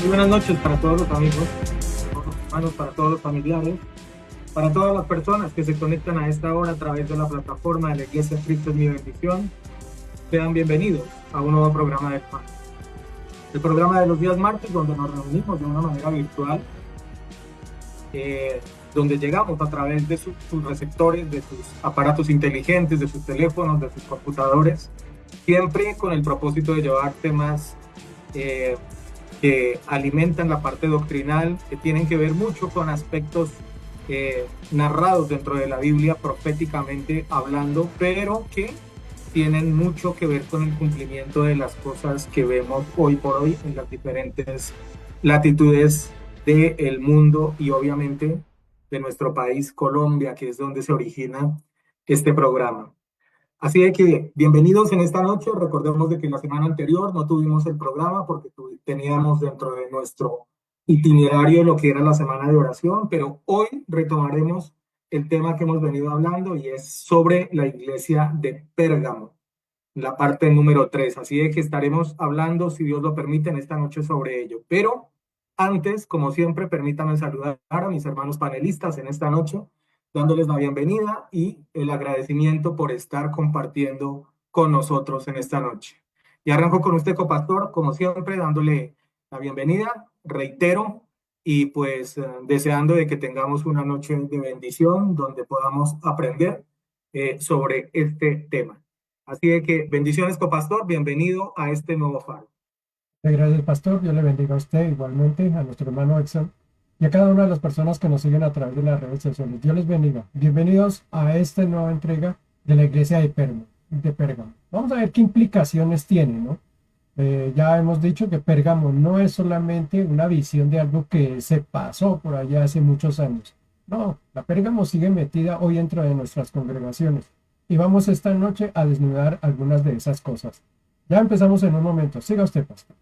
Muy buenas noches para todos los amigos, para todos los hermanos, para todos los familiares, para todas las personas que se conectan a esta hora a través de la plataforma de la Iglesia Cristo es mi bendición. Sean bienvenidos a un nuevo programa del martes. El programa de los días martes, donde nos reunimos de una manera virtual, donde llegamos a través de sus receptores, de sus aparatos inteligentes, de sus teléfonos, de sus computadores, siempre con el propósito de llevar temas que alimentan la parte doctrinal, que tienen que ver mucho con aspectos narrados dentro de la Biblia, proféticamente hablando, pero que tienen mucho que ver con el cumplimiento de las cosas que vemos hoy por hoy en las diferentes latitudes del mundo y obviamente de nuestro país, Colombia, que es donde se origina este programa. Así de que bienvenidos en esta noche. Recordemos de que la semana anterior no tuvimos el programa porque teníamos dentro de nuestro itinerario lo que era la semana de oración, pero hoy retomaremos el tema que hemos venido hablando y es sobre la iglesia de Pérgamo, la parte número 3. Así de que estaremos hablando, si Dios lo permite, en esta noche sobre ello. Pero antes, como siempre, permítanme saludar a mis hermanos panelistas en esta noche, dándoles la bienvenida y el agradecimiento por estar compartiendo con nosotros en esta noche. Y arranco con usted, copastor, como siempre, dándole la bienvenida, reitero, y pues deseando de que tengamos una noche de bendición donde podamos aprender sobre este tema. Así de que bendiciones, copastor, bienvenido a este nuevo faro. Gracias, pastor. Dios le bendiga a usted igualmente, a nuestro hermano Exxon y a cada una de las personas que nos siguen a través de las redes sociales. Dios les bendiga. Bienvenidos a esta nueva entrega de la iglesia de Pérgamo. Vamos a ver qué implicaciones tiene, ¿no? Ya hemos dicho que Pérgamo no es solamente una visión de algo que se pasó por allá hace muchos años. No, la Pérgamo sigue metida hoy dentro de nuestras congregaciones. Y vamos esta noche a desnudar algunas de esas cosas. Ya empezamos en un momento. Siga usted, pastor.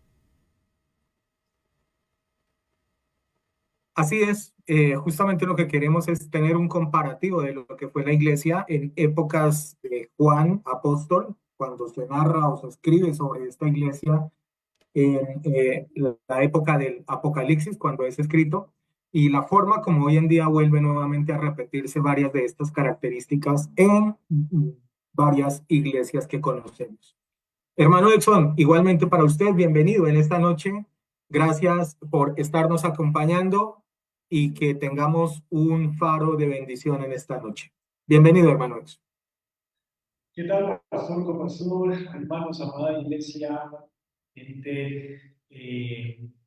Así es, justamente lo que queremos es tener un comparativo de lo que fue la iglesia en épocas de Juan Apóstol, cuando se narra o se escribe sobre esta iglesia en la época del Apocalipsis, cuando es escrito, y la forma como hoy en día vuelve nuevamente a repetirse varias de estas características en varias iglesias que conocemos. Hermano Edson, igualmente para usted, bienvenido en esta noche. Gracias por estarnos acompañando y que tengamos un faro de bendición en esta noche. Bienvenido, hermano Edson. ¿Qué tal, pastor, copastor, hermanos, amada iglesia, gente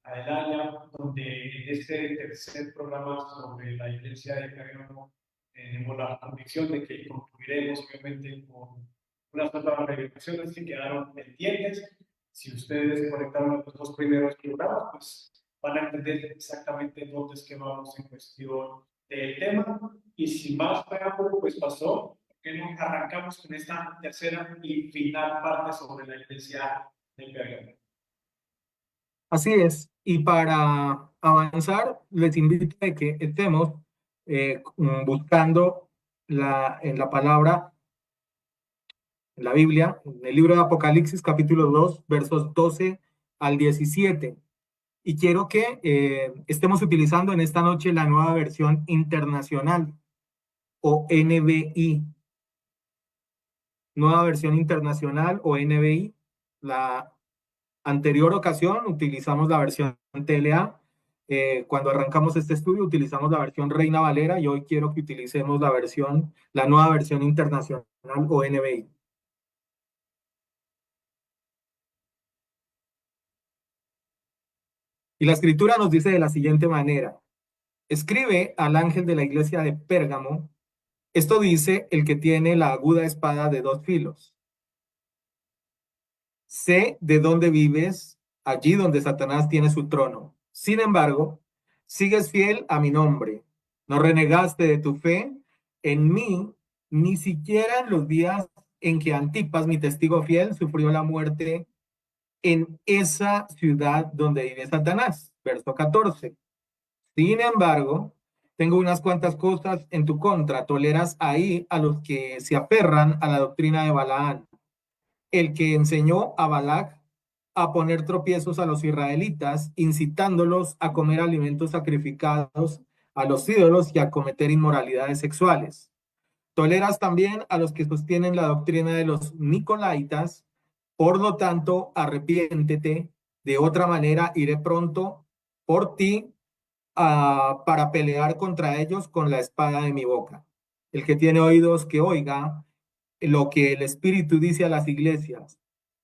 Adelaya, donde en este tercer programa sobre la iglesia de Pérgamo tenemos la convicción de que concluiremos, obviamente, con unas otras revelaciones que quedaron pendientes. Si ustedes conectaron los dos primeros programas, pues van a entender exactamente dónde es que vamos en cuestión del tema. Y sin más preámbulo, pues pasó que nos arrancamos con esta tercera y final parte sobre la iglesia de Pérgamo. Así es. Y para avanzar, les invito a que estemos buscando en la palabra, en la Biblia, en el libro de Apocalipsis, capítulo 2 versos 12 al 17. Y quiero que estemos utilizando en esta noche la nueva versión internacional o NBI. Nueva versión internacional o NBI. La anterior ocasión utilizamos la versión TLA. Cuando arrancamos este estudio utilizamos la versión Reina Valera y hoy quiero que utilicemos la nueva versión internacional o NBI. Y la escritura nos dice de la siguiente manera: escribe al ángel de la iglesia de Pérgamo, esto dice el que tiene la aguda espada de dos filos. Sé de dónde vives, allí donde Satanás tiene su trono. Sin embargo, sigues fiel a mi nombre. No renegaste de tu fe en mí, ni siquiera en los días en que Antipas, mi testigo fiel, sufrió la muerte en esa ciudad donde vive Satanás. Verso 14. Sin embargo, tengo unas cuantas cosas en tu contra. Toleras ahí a los que se aferran a la doctrina de Balaán, el que enseñó a Balac a poner tropiezos a los israelitas, incitándolos a comer alimentos sacrificados a los ídolos y a cometer inmoralidades sexuales. Toleras también a los que sostienen la doctrina de los nicolaitas, por lo tanto, arrepiéntete, de otra manera iré pronto por ti para pelear contra ellos con la espada de mi boca. El que tiene oídos, que oiga lo que el Espíritu dice a las iglesias.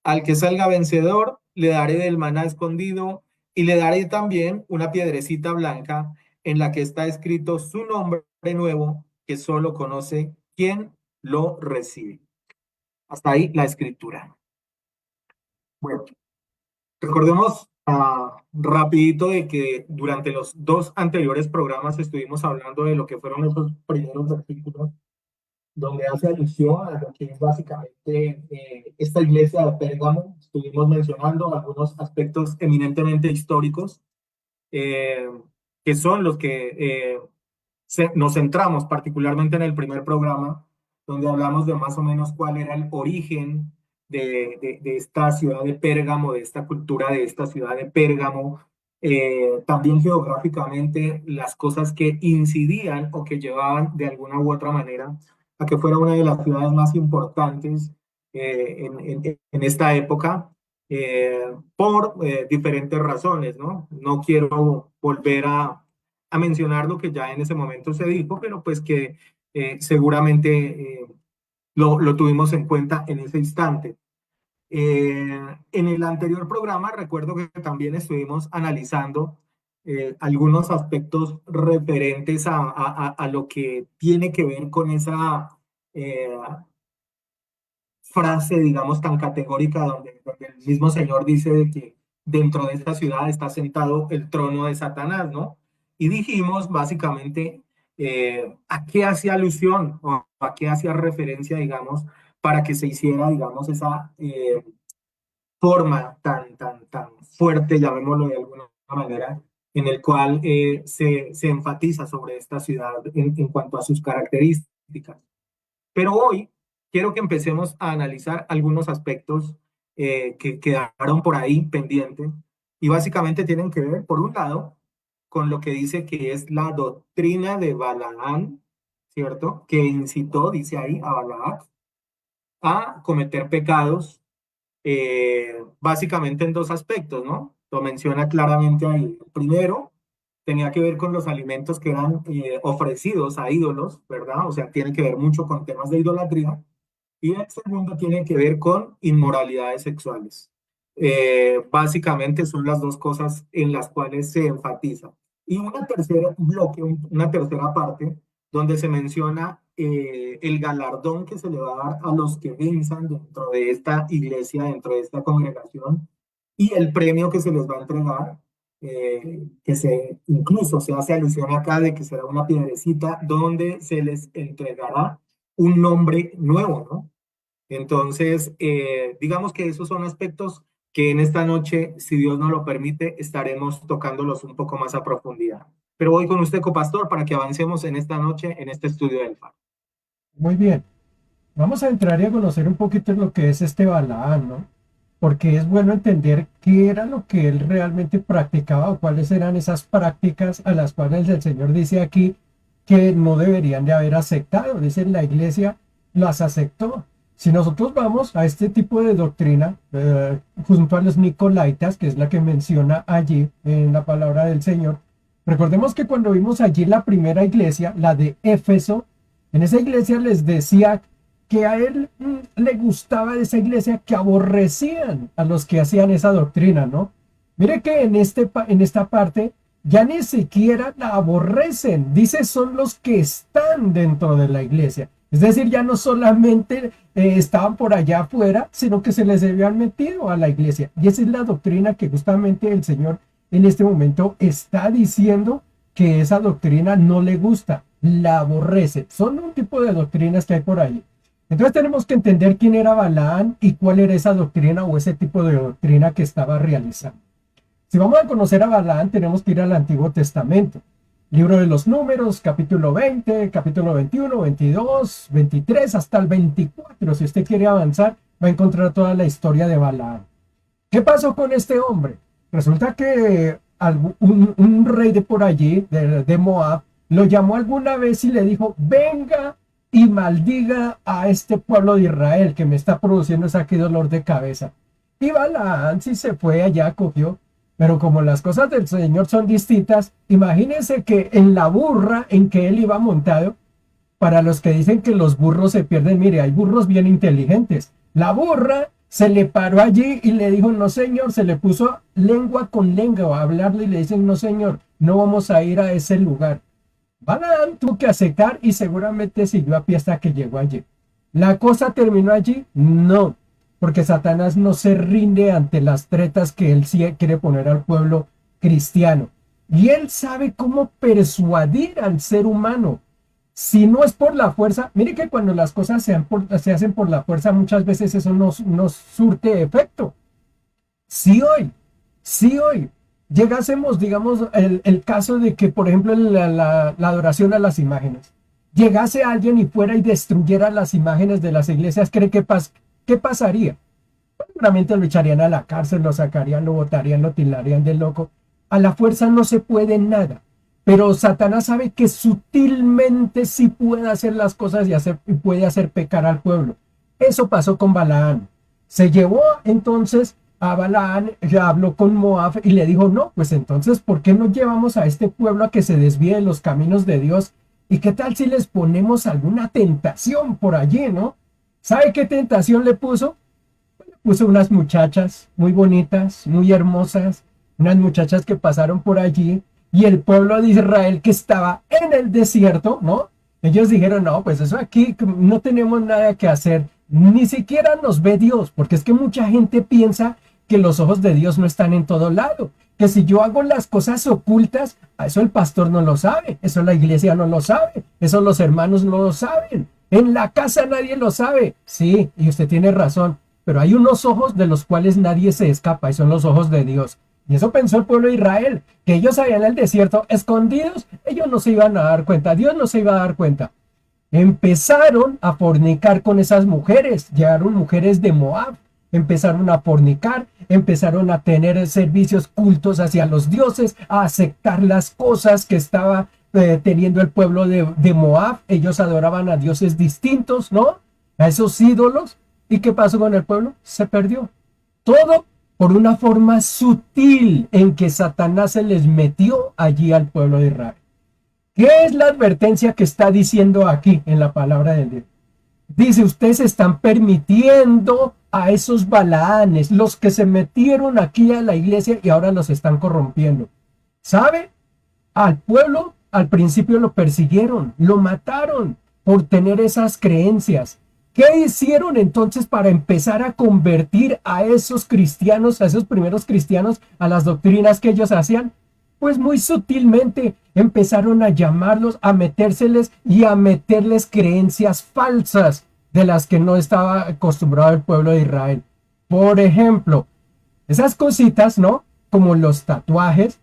Al que salga vencedor, le daré del maná escondido y le daré también una piedrecita blanca en la que está escrito su nombre nuevo, que solo conoce quien lo recibe. Hasta ahí la escritura. Bueno, recordemos rapidito de que durante los dos anteriores programas estuvimos hablando de lo que fueron esos primeros versículos donde hace alusión a lo que es básicamente esta iglesia de Pérgamo. Estuvimos mencionando algunos aspectos eminentemente históricos, eh, que son los que nos centramos particularmente en el primer programa, donde hablamos de más o menos cuál era el origen de esta ciudad de Pérgamo, de esta cultura de esta ciudad de Pérgamo, también geográficamente las cosas que incidían o que llevaban de alguna u otra manera a que fuera una de las ciudades más importantes en esta época, por diferentes razones, ¿no? No quiero volver a mencionar lo que ya en ese momento se dijo, pero pues que seguramente lo tuvimos en cuenta en ese instante. En el anterior programa recuerdo que también estuvimos analizando algunos aspectos referentes a lo que tiene que ver con esa eh, frase, digamos, tan categórica donde el mismo Señor dice de que dentro de esta ciudad está sentado el trono de Satanás, ¿no? Y dijimos básicamente a qué hacía alusión o a qué hacía referencia, digamos, para que se hiciera, digamos, esa forma tan fuerte, llamémoslo de alguna manera, en el cual se enfatiza sobre esta ciudad en cuanto a sus características. Pero hoy quiero que empecemos a analizar algunos aspectos que quedaron por ahí pendientes y básicamente tienen que ver, por un lado, con lo que dice que es la doctrina de Balaam, ¿cierto? Que incitó, dice ahí, a Balaam a cometer pecados, básicamente en dos aspectos, ¿no? Lo menciona claramente ahí. El primero tenía que ver con los alimentos que eran ofrecidos a ídolos, ¿verdad? O sea, tiene que ver mucho con temas de idolatría. Y el segundo tiene que ver con inmoralidades sexuales. Básicamente son las dos cosas en las cuales se enfatiza. Y una tercera bloque, una tercera parte, donde se menciona el galardón que se le va a dar a los que venzan dentro de esta iglesia, dentro de esta congregación, y el premio que se les va a entregar, incluso se hace alusión acá de que será una piedrecita donde se les entregará un nombre nuevo, ¿no? Entonces, digamos que esos son aspectos que en esta noche, si Dios nos lo permite, estaremos tocándolos un poco más a profundidad. Pero voy con usted, copastor, para que avancemos en esta noche en este estudio del FAR. Muy bien. Vamos a entrar y a conocer un poquito lo que es este Balaam, ¿no? Porque es bueno entender qué era lo que él realmente practicaba o cuáles eran esas prácticas a las cuales el Señor dice aquí que no deberían de haber aceptado. Dice, la iglesia las aceptó. Si nosotros vamos a este tipo de doctrina, junto a los nicolaitas, que es la que menciona allí en la palabra del Señor, recordemos que cuando vimos allí la primera iglesia, la de Éfeso, en esa iglesia les decía que a él le gustaba de esa iglesia que aborrecían a los que hacían esa doctrina, ¿no? Mire que en esta parte ya ni siquiera la aborrecen, dice son los que están dentro de la iglesia. Es decir, ya no solamente estaban por allá afuera, sino que se les habían metido a la iglesia. Y esa es la doctrina que justamente el Señor en este momento está diciendo que esa doctrina no le gusta, la aborrece. Son un tipo de doctrinas que hay por ahí. Entonces tenemos que entender quién era Balaam y cuál era esa doctrina o ese tipo de doctrina que estaba realizando. Si vamos a conocer a Balaam, tenemos que ir al Antiguo Testamento. Libro de los Números, capítulo 20, capítulo 21, 22, 23, hasta el 24. Si usted quiere avanzar, va a encontrar toda la historia de Balaam. ¿Qué pasó con este hombre? Resulta que un rey de por allí, de Moab, lo llamó alguna vez y le dijo, venga y maldiga a este pueblo de Israel que me está produciendo aquí dolor de cabeza. Y Balaam sí se fue allá, cogió, pero como las cosas del Señor son distintas, imagínense que en la burra en que él iba montado, para los que dicen que los burros se pierden, mire, hay burros bien inteligentes. La burra se le paró allí y le dijo, no señor, se le puso lengua con lengua a hablarle y le dicen, no señor, no vamos a ir a ese lugar. Balaam tuvo que aceptar y seguramente siguió a pie hasta que llegó allí. ¿La cosa terminó allí? No, porque Satanás no se rinde ante las tretas que él sí quiere poner al pueblo cristiano. Y él sabe cómo persuadir al ser humano. Si no es por la fuerza, mire que cuando las cosas se hacen por la fuerza, muchas veces eso no surte efecto. Si hoy llegásemos, digamos, el caso de que, por ejemplo, la adoración a las imágenes, llegase alguien y fuera y destruyera las imágenes de las iglesias, ¿cree qué pasaría? Seguramente lo echarían a la cárcel, lo sacarían, lo botarían, lo tildarían de loco. A la fuerza no se puede nada. Pero Satanás sabe que sutilmente sí puede hacer las cosas y puede hacer pecar al pueblo. Eso pasó con Balaam. Se llevó entonces a Balaam, ya habló con Moab y le dijo, no, pues entonces, ¿por qué no llevamos a este pueblo a que se desvíe de los caminos de Dios? ¿Y qué tal si les ponemos alguna tentación por allí, no? ¿Sabe qué tentación le puso? Le puso unas muchachas muy bonitas, muy hermosas, unas muchachas que pasaron por allí. Y el pueblo de Israel que estaba en el desierto, ¿no? Ellos dijeron, no, pues eso aquí no tenemos nada que hacer. Ni siquiera nos ve Dios, porque es que mucha gente piensa que los ojos de Dios no están en todo lado. Que si yo hago las cosas ocultas, eso el pastor no lo sabe, eso la iglesia no lo sabe, eso los hermanos no lo saben. En la casa nadie lo sabe. Sí, y usted tiene razón, pero hay unos ojos de los cuales nadie se escapa y son los ojos de Dios. Y eso pensó el pueblo de Israel, que ellos allá en el desierto, escondidos, ellos no se iban a dar cuenta, Dios no se iba a dar cuenta. Empezaron a fornicar con esas mujeres, llegaron mujeres de Moab, empezaron a fornicar, empezaron a tener servicios cultos hacia los dioses, a aceptar las cosas que estaba teniendo el pueblo de Moab. Ellos adoraban a dioses distintos, ¿no? A esos ídolos. ¿Y qué pasó con el pueblo? Se perdió. Todo por una forma sutil en que Satanás se les metió allí al pueblo de Israel. ¿Qué es la advertencia que está diciendo aquí en la palabra de Dios? Dice, ustedes están permitiendo a esos Balaanes, los que se metieron aquí a la iglesia y ahora los están corrompiendo. ¿Sabe? Al pueblo al principio lo persiguieron, lo mataron por tener esas creencias. ¿Qué hicieron entonces para empezar a convertir a esos cristianos, a esos primeros cristianos, a las doctrinas que ellos hacían? Pues muy sutilmente empezaron a llamarlos, a metérseles y a meterles creencias falsas de las que no estaba acostumbrado el pueblo de Israel. Por ejemplo, esas cositas, ¿no? Como los tatuajes.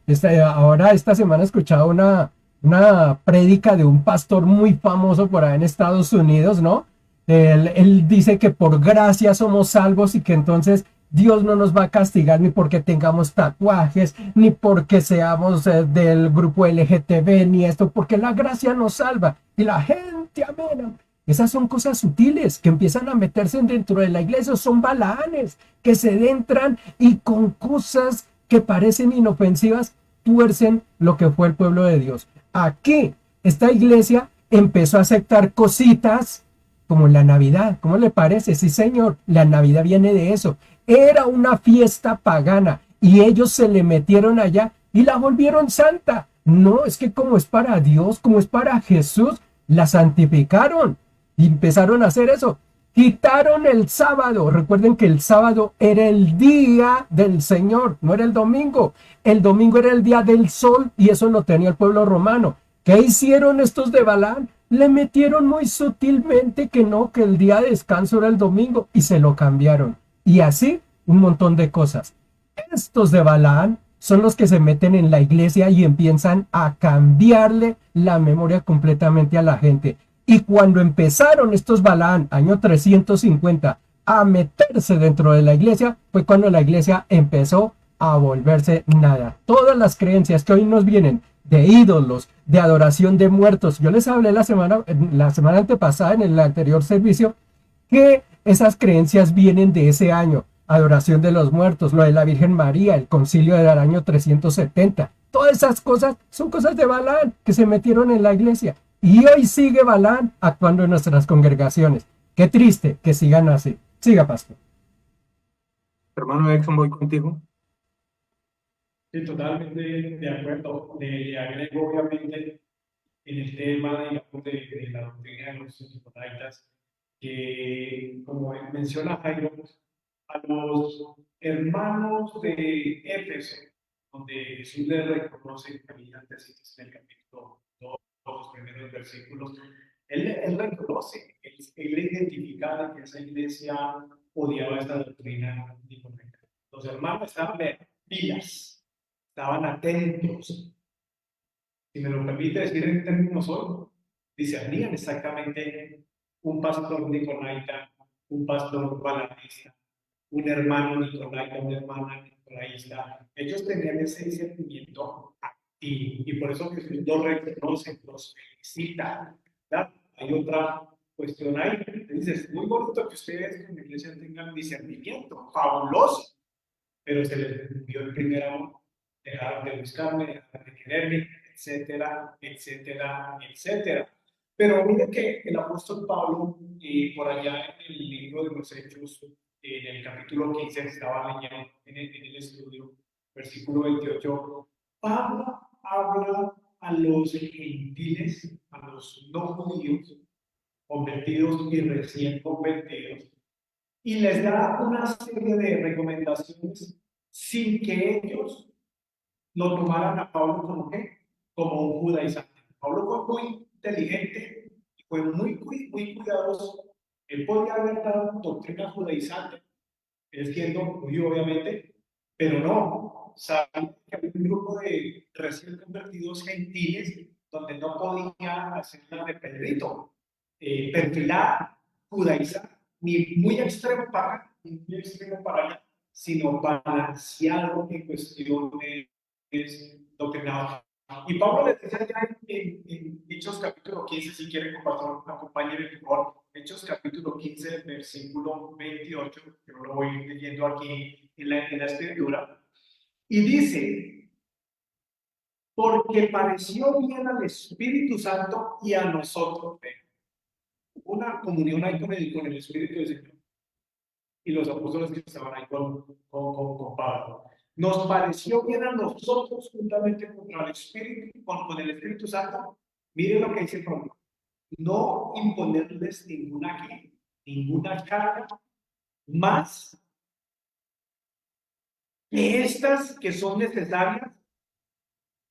Ahora esta semana he escuchado una prédica de un pastor muy famoso por ahí en Estados Unidos, ¿no? Él dice que por gracia somos salvos y que entonces Dios no nos va a castigar ni porque tengamos tatuajes, ni porque seamos del grupo LGTB, ni esto, porque la gracia nos salva. Y la gente, amén. Esas son cosas sutiles que empiezan a meterse dentro de la iglesia. Son balaanes que se entran y con cosas que parecen inofensivas tuercen lo que fue el pueblo de Dios. Aquí, esta iglesia empezó a aceptar cositas como la Navidad. ¿Cómo le parece? Sí, señor, la Navidad viene de eso. Era una fiesta pagana y ellos se le metieron allá y la volvieron santa. No, es que como es para Dios, como es para Jesús, la santificaron y empezaron a hacer eso. Quitaron el sábado. Recuerden que el sábado era el día del Señor, no era el domingo. El domingo era el día del sol y eso lo tenía el pueblo romano. ¿Qué hicieron estos de Balaam? Le metieron muy sutilmente que no, que el día de descanso era el domingo y se lo cambiaron. Y así un montón de cosas. Estos de Balaam son los que se meten en la iglesia y empiezan a cambiarle la memoria completamente a la gente. Y cuando empezaron estos Balaam, año 350, a meterse dentro de la iglesia fue cuando la iglesia empezó a volverse nada. Todas las creencias que hoy nos vienen de ídolos, de adoración de muertos. Yo les hablé la semana antepasada en el anterior servicio que esas creencias vienen de ese año. Adoración de los muertos, lo de la Virgen María, el concilio del año 370. Todas esas cosas son cosas de Balaam que se metieron en la iglesia. Y hoy sigue Balaam actuando en nuestras congregaciones. Qué triste que sigan así. Siga, pastor. Hermano Exxon, voy contigo. Sí, totalmente de acuerdo. Le agrego, obviamente, en el tema de la doctrina de los nicolaítas, que, como menciona Jairo, a los hermanos de Éfeso, donde Jesús les reconoce antes en el capítulo 2, los primeros versículos, él reconoce, él identificaba que esa iglesia odiaba esta doctrina nicolaita. Los hermanos estaban pilas, estaban atentos, si me lo permite decir en términos hoy, discernían exactamente un pastor nicolaita, un pastor balanista, un hermano nicolaita, una hermana nicolaísta. Ellos tenían ese discernimiento activo y por eso Jesús los reconoce, los felicita. ¿Verdad? Hay otra cuestión ahí. Dices, muy bonito que ustedes como iglesia tengan discernimiento, fabuloso, pero se les dio el primer amor. Dejaron de buscarme, dejaron de quererme, etcétera, etcétera, etcétera. Pero mire que el apóstol Pablo, por allá en el libro de los Hechos, en el capítulo 15, estaba leyendo en el estudio, versículo 28, Pablo habla a los gentiles, a los no judíos, convertidos y recién convertidos, y les da una serie de recomendaciones sin que ellos lo tomaran a Pablo como ¿qué? Como un judaizante. Pablo fue muy inteligente y fue muy cuidadoso. Él podría haber dado doctrina judaizante, él siendo judío obviamente, pero no. Saben que había un grupo de recién convertidos gentiles donde no podía hacer la de Pedrito, perfilar, judaizar, ni muy extremo para acá, ni muy extremo para allá, sino balanceado en cuestiones doctrinadas. Y Pablo les decía ya en Hechos capítulo 15, si quieren acompáñenme por favor, Hechos capítulo 15, versículo 28, que no lo voy leyendo aquí en la escritura, y dice, porque pareció bien al Espíritu Santo y a nosotros, una comunión ahí con el Espíritu del Señor y los apóstoles que estaban ahí con Pablo. Nos pareció bien a nosotros juntamente con el Espíritu, con el Espíritu Santo. Miren lo que dice Pablo. No imponerles ninguna carga más que estas que son necesarias.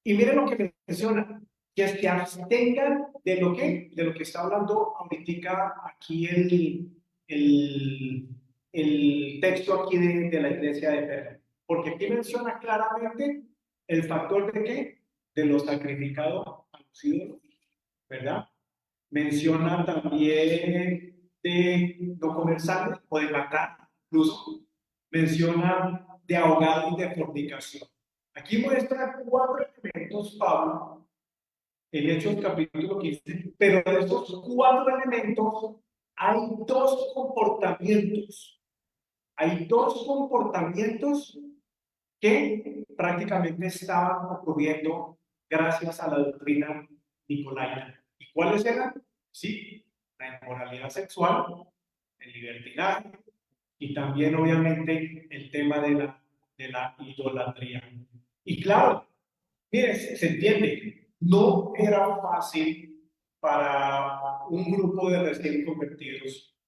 Y miren lo que menciona, que es que abstengan de lo que está hablando ahorita aquí el texto aquí de la iglesia de Pergamino. Porque aquí menciona claramente el factor de qué, de lo sacrificado a los ídolos, ¿verdad? Menciona también de no comer sangre o de matar, incluso menciona de ahogado y de fornicación. Aquí muestra 4 elementos, Pablo, en Hechos capítulo 15, pero de estos 4 elementos hay 2 comportamientos. Hay 2 comportamientos que prácticamente estaban ocurriendo gracias a la doctrina nicolaita. ¿Y cuáles eran? Sí, la inmoralidad sexual, el libertinaje y también obviamente el tema de la idolatría. Y claro, mire, se entiende, no era fácil para un grupo de recién convertidos,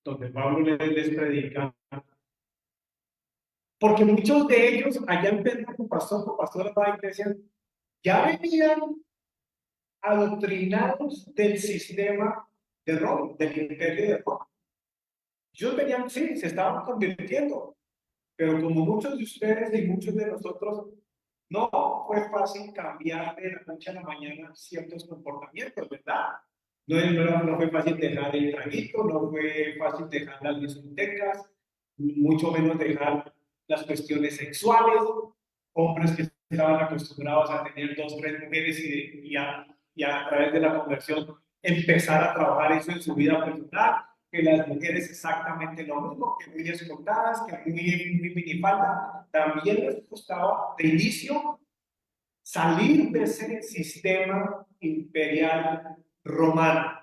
donde Pablo les predica, porque muchos de ellos, allá en Pedro, con pastor de la iglesia, ya venían adoctrinados del sistema de Roma, del imperio de Roma. Ellos venían, sí, se estaban convirtiendo, pero como muchos de ustedes y muchos de nosotros, no fue fácil cambiar de la noche a la mañana ciertos comportamientos, ¿verdad? No fue fácil dejar el traguito, no fue fácil dejar las discotecas, mucho menos dejar las cuestiones sexuales, hombres que estaban acostumbrados a tener dos, tres mujeres y a través de la conversión empezar a trabajar eso en su vida personal, que las mujeres exactamente lo mismo, que muy escotadas, que muy minifalda, también les costaba de inicio salir de ese sistema imperial romano.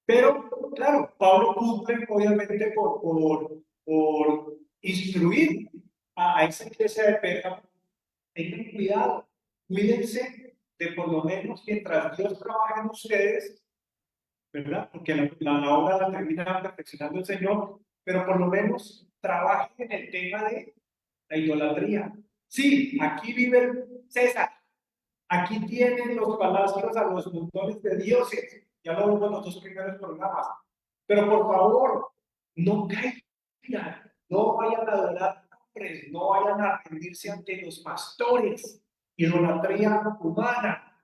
Pero, claro, Pablo cumple obviamente por instruir a esa iglesia de Pérgamo. Tengan cuidado, cuídense de por lo menos mientras Dios trabaja en ustedes, ¿verdad? Porque la obra la termina perfeccionando el Señor, pero por lo menos trabajen en el tema de la idolatría. Sí, aquí vive César, aquí tienen los palacios a los montones de dioses. Ya lo vimos en los dos primeros programas. Pero por favor, no caigan, no vayan a adorar hombres, no vayan a rendirse ante los pastores. Idolatría humana.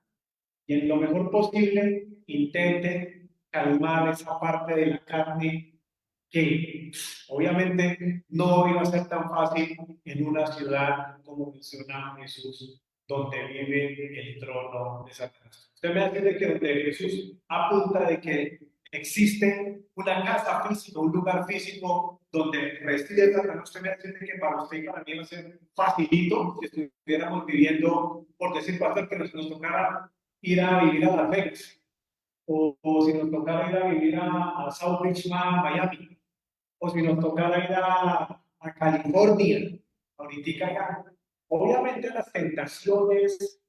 Y en lo mejor posible, intenten calmar esa parte de la carne que obviamente no iba a ser tan fácil en una ciudad como menciona Jesús, donde vive el trono de Satanás. Usted me hace de que donde Jesús apunta de que existe una casa física, un lugar físico donde reside Satanás. Usted me hace de que para usted y para mí va a ser facilito si estuviéramos viviendo, por decir, pastor, que nos tocara ir a vivir a Las Vegas. O si nos tocara ir a vivir a South Beach, Miami, o si nos tocara ir a California, ahorita ya. Obviamente las tentaciones,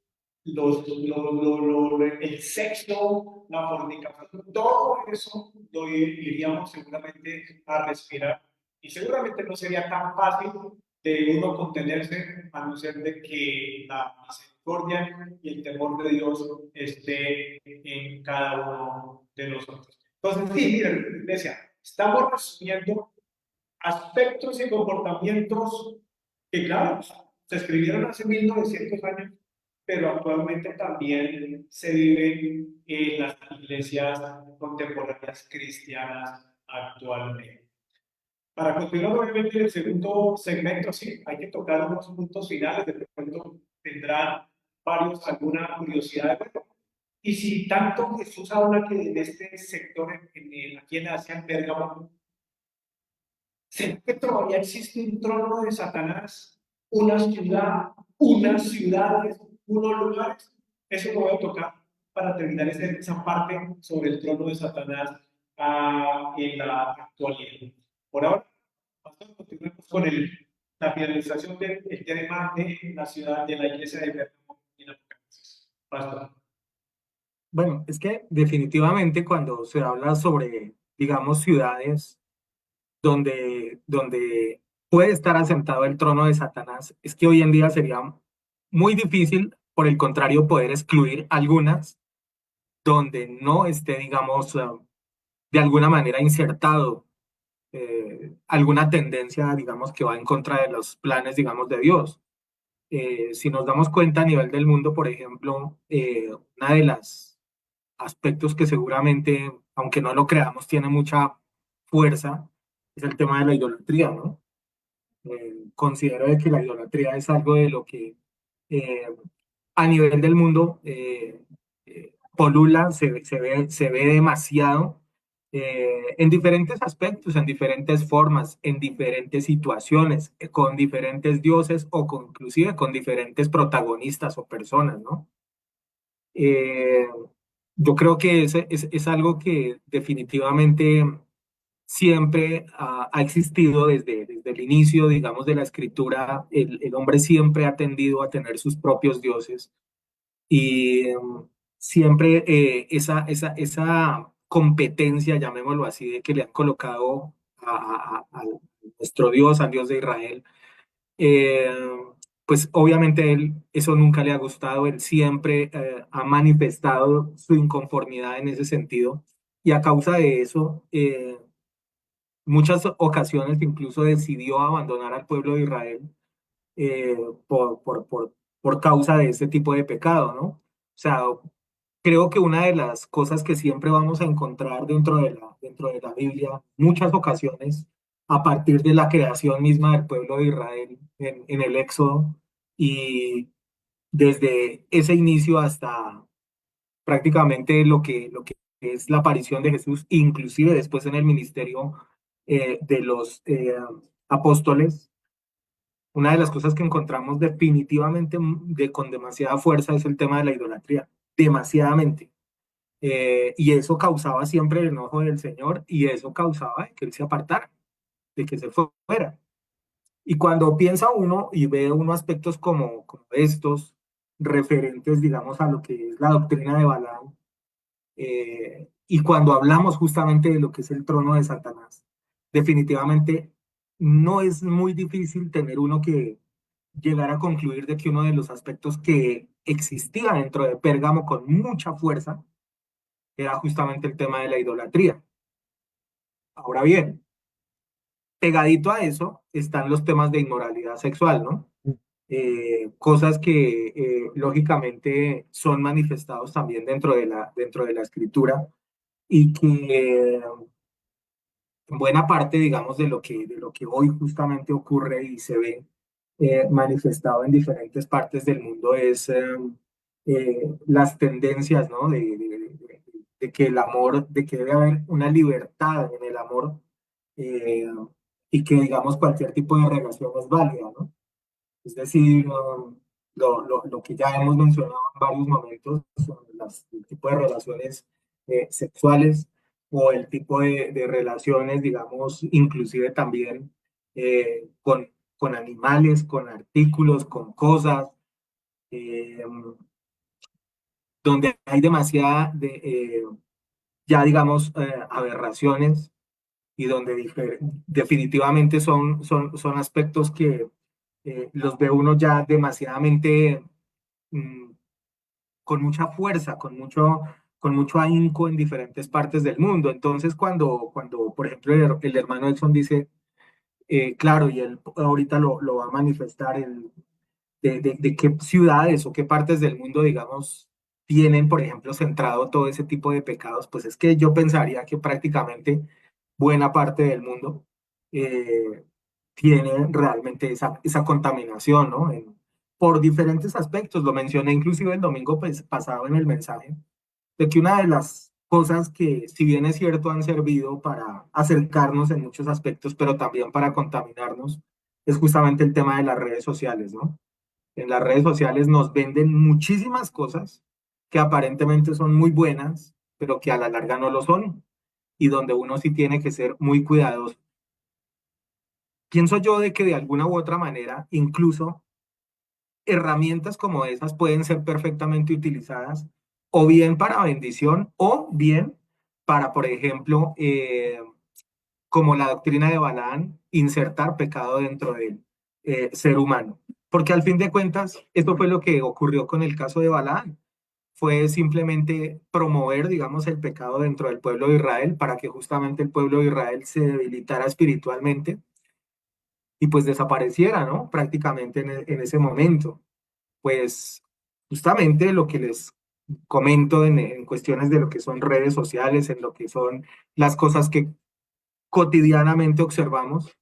el sexo, la fornicación, todo eso lo iríamos seguramente a respirar. Y seguramente no sería tan fácil de uno contenerse, a no ser de que la misericordia y el temor de Dios esté en cada uno de nosotros. Entonces, sí, miren, iglesia, estamos resumiendo aspectos y comportamientos que, claro, se escribieron hace 1900 años, pero actualmente también se viven en las iglesias contemporáneas cristianas actualmente. Para continuar, obviamente, en el segundo segmento, sí, hay que tocar unos puntos finales, de pronto tendrán varios, alguna curiosidad. Y si tanto Jesús habla que en este sector, aquí en Asia, en Pérgamo, ¿será que todavía existe un trono de Satanás? Una ciudad, unas ciudades, unos lugares. Eso lo voy a tocar para terminar esa parte sobre el trono de Satanás en la actualidad. Por ahora, continuemos con la finalización del tema de la ciudad, de la iglesia de Pérgamo en Apocalipsis. Pastor. Bueno, es que definitivamente cuando se habla sobre, digamos, ciudades donde puede estar asentado el trono de Satanás, es que hoy en día sería muy difícil, por el contrario, poder excluir algunas donde no esté, digamos, de alguna manera insertado alguna tendencia, digamos, que va en contra de los planes, digamos, de Dios. Si nos damos cuenta a nivel del mundo, por ejemplo, una de las aspectos que seguramente, aunque no lo creamos, tiene mucha fuerza, es el tema de la idolatría, ¿no? Considero de que la idolatría es algo de lo que eh, a nivel del mundo polula, se ve demasiado en diferentes aspectos, en diferentes formas, en diferentes situaciones, con diferentes dioses o inclusive con diferentes protagonistas o personas, ¿no? Eh, yo creo que es algo que definitivamente siempre ha existido desde el inicio, digamos, de la escritura. El hombre siempre ha tendido a tener sus propios dioses y siempre esa competencia, llamémoslo así, de que le han colocado a nuestro Dios, al Dios de Israel, eh, pues obviamente él eso nunca le ha gustado, él siempre ha manifestado su inconformidad en ese sentido y a causa de eso, muchas ocasiones incluso decidió abandonar al pueblo de Israel eh, por, por, por, por causa de ese tipo de pecado, ¿no? O sea, creo que una de las cosas que siempre vamos a encontrar dentro de la Biblia, muchas ocasiones, a partir de la creación misma del pueblo de Israel en el Éxodo, y desde ese inicio hasta prácticamente lo que es la aparición de Jesús, inclusive después en el ministerio de los apóstoles, una de las cosas que encontramos definitivamente con demasiada fuerza es el tema de la idolatría, demasiadamente. Y eso causaba siempre el enojo del Señor y eso causaba que Él se apartara, de que se fuera. Y cuando piensa uno y ve unos aspectos como estos, referentes, digamos, a lo que es la doctrina de Balaam, y cuando hablamos justamente de lo que es el trono de Satanás, definitivamente no es muy difícil tener uno que llegar a concluir de que uno de los aspectos que existía dentro de Pérgamo con mucha fuerza era justamente el tema de la idolatría. Ahora bien, pegadito a eso están los temas de inmoralidad sexual, ¿no? Cosas que lógicamente son manifestados también dentro de la escritura y que buena parte, digamos, de lo que hoy justamente ocurre y se ve manifestado en diferentes partes del mundo es las tendencias, ¿no? De que el amor, de que debe haber una libertad en el amor eh, y que, digamos, cualquier tipo de relación es válida, ¿no? Es decir, lo que ya hemos mencionado en varios momentos, son el tipo de relaciones sexuales o el tipo de relaciones, digamos, inclusive también con animales, con artículos, con cosas, eh, donde hay demasiada, ya digamos, aberraciones y donde definitivamente son aspectos que los ve uno ya demasiadamente mm, con mucha fuerza, con mucho ahínco en diferentes partes del mundo. Entonces, cuando por ejemplo, el hermano Edson dice, claro, y él ahorita lo va a manifestar, de qué ciudades o qué partes del mundo, digamos, tienen, por ejemplo, centrado todo ese tipo de pecados, pues es que yo pensaría que prácticamente buena parte del mundo eh, tiene realmente esa contaminación, ¿no? Por diferentes aspectos, lo mencioné inclusive el domingo pues, pasado en el mensaje, de que una de las cosas que, si bien es cierto, han servido para acercarnos en muchos aspectos, pero también para contaminarnos, es justamente el tema de las redes sociales, ¿no? En las redes sociales nos venden muchísimas cosas que aparentemente son muy buenas, pero que a la larga no lo son, y donde uno sí tiene que ser muy cuidadoso. Pienso yo de que de alguna u otra manera, incluso herramientas como esas pueden ser perfectamente utilizadas o bien para bendición o bien para, por ejemplo, como la doctrina de Balaán, insertar pecado dentro del ser humano. Porque al fin de cuentas, esto fue lo que ocurrió con el caso de Balaán. Fue simplemente promover, digamos, el pecado dentro del pueblo de Israel para que justamente el pueblo de Israel se debilitara espiritualmente y pues desapareciera, ¿no? Prácticamente en ese momento. Pues justamente lo que les comento en cuestiones de lo que son redes sociales, en lo que son las cosas que cotidianamente observamos,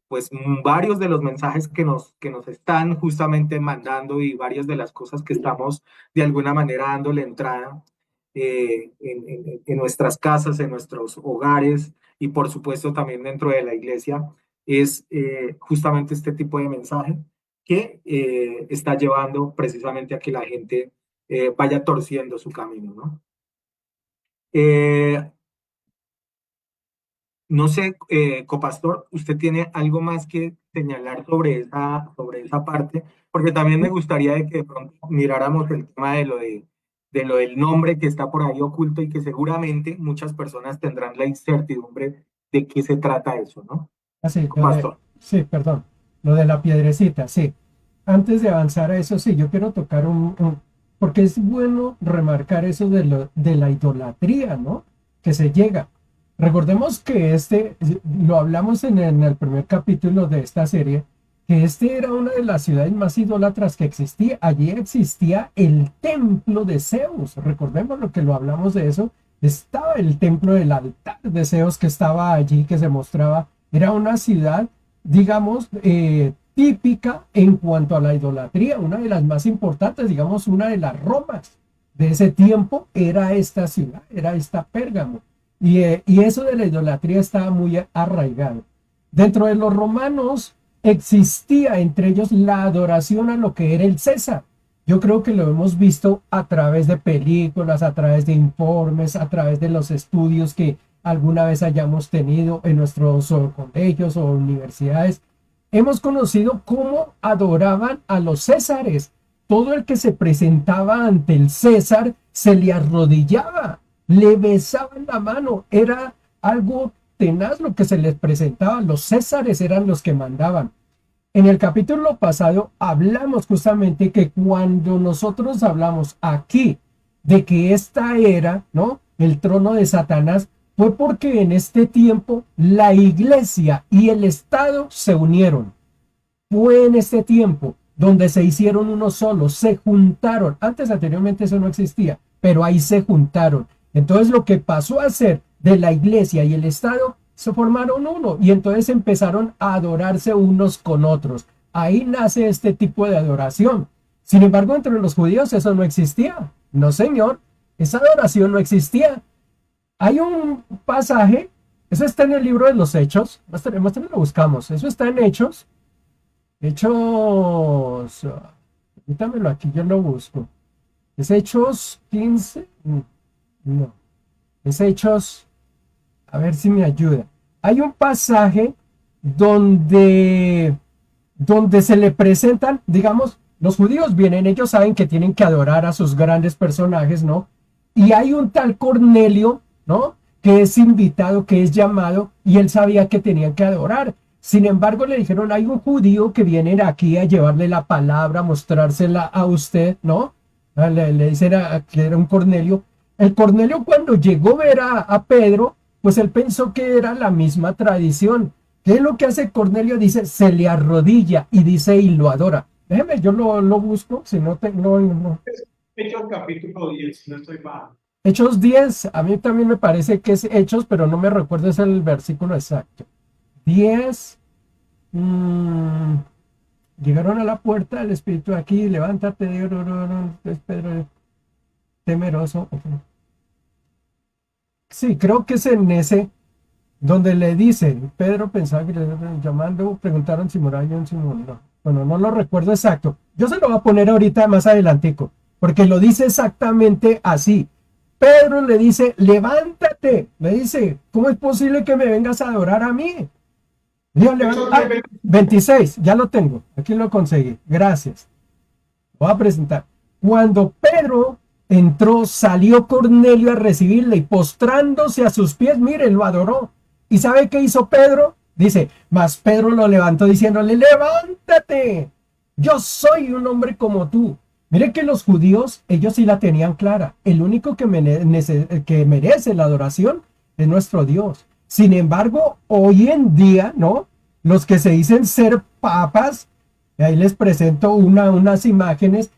pues varios de los mensajes que nos están justamente mandando y varias de las cosas que estamos de alguna manera dándole entrada en nuestras casas, en nuestros hogares y por supuesto también dentro de la iglesia, es justamente este tipo de mensaje que está llevando precisamente a que la gente vaya torciendo su camino, ¿no? Eh, no sé, Copastor, ¿usted tiene algo más que señalar sobre esa parte? Porque también me gustaría de que de pronto miráramos el tema de lo del nombre que está por ahí oculto y que seguramente muchas personas tendrán la incertidumbre de qué se trata eso, ¿no? Ah, sí, Copastor. sí, perdón, lo de la piedrecita, sí. Antes de avanzar a eso, sí, yo quiero tocar porque es bueno remarcar eso de la idolatría, ¿no? Que se llega. Recordemos que lo hablamos en el primer capítulo de esta serie, que este era una de las ciudades más idólatras que existía. Allí existía el templo de Zeus. Recordemos lo que lo hablamos de eso. Estaba el templo del altar de Zeus que estaba allí, que se mostraba. Era una ciudad, digamos, típica en cuanto a la idolatría, una de las más importantes, digamos, una de las Romas de ese tiempo era esta ciudad, era esta Pérgamo. Y eso de la idolatría estaba muy arraigado. Dentro de los romanos existía entre ellos la adoración a lo que era el César. Yo creo que lo hemos visto a través de películas, a través de informes, a través de los estudios que alguna vez hayamos tenido en nuestros colegios o universidades. Hemos conocido cómo adoraban a los césares. Todo el que se presentaba ante el César se le arrodillaba, le besaban la mano. Era algo tenaz lo que se les presentaba. Los césares eran los que mandaban. En el capítulo pasado hablamos justamente que cuando nosotros hablamos aquí de que esta era, ¿no?, el trono de Satanás, fue porque en este tiempo la iglesia y el Estado se unieron. Fue en este tiempo donde se hicieron uno solo, se juntaron. Anteriormente eso no existía, pero ahí se juntaron. Entonces lo que pasó a ser de la iglesia y el Estado, se formaron uno y entonces empezaron a adorarse unos con otros. Ahí nace este tipo de adoración. Sin embargo, entre los judíos eso no existía. No, señor, esa adoración no existía. Hay un pasaje, eso está en el libro de los Hechos, lo buscamos, eso está en Hechos, permítamelo aquí, yo lo busco. ¿Es Hechos 15? No, es Hechos, a ver si me ayuda. Hay un pasaje donde se le presentan, digamos, los judíos vienen, ellos saben que tienen que adorar a sus grandes personajes, ¿no? Y hay un tal Cornelio, ¿no?, que es invitado, que es llamado, y él sabía que tenían que adorar. Sin embargo, le dijeron, hay un judío que viene aquí a llevarle la palabra, a mostrársela a usted, ¿no? Le dicen que era un Cornelio. El Cornelio, cuando llegó a ver a Pedro, pues él pensó que era la misma tradición. ¿Qué es lo que hace Cornelio? Dice, se le arrodilla y dice, y lo adora. Déjeme, yo lo busco, si no no. Hechos capítulo 10, si no estoy mal. Hechos 10, a mí también me parece que es Hechos, pero no me recuerdo es el versículo exacto. 10, llegaron a la puerta, el Espíritu aquí, levántate, es Pedro temeroso. Sí, creo que es en ese, donde le dicen, Pedro pensaba que le estaban llamando, preguntaron si moraba en Simón. No. Bueno, no lo recuerdo exacto. Yo se lo voy a poner ahorita más adelantico, porque lo dice exactamente así. Pedro le dice, levántate. Le dice, ¿cómo es posible que me vengas a adorar a mí? Dios, 26, ya lo tengo. Aquí lo conseguí. Gracias. Voy a presentar. Cuando Pedro entró, salió Cornelio a recibirle y postrándose a sus pies, mire, lo adoró. ¿Y sabe qué hizo Pedro? Dice, mas Pedro lo levantó diciéndole, levántate. Yo soy un hombre como tú. Mire que los judíos, ellos sí la tenían clara. El único que merece la adoración es nuestro Dios. Sin embargo, hoy en día, ¿no?, los que se dicen ser papas, y ahí les presento unas imágenes,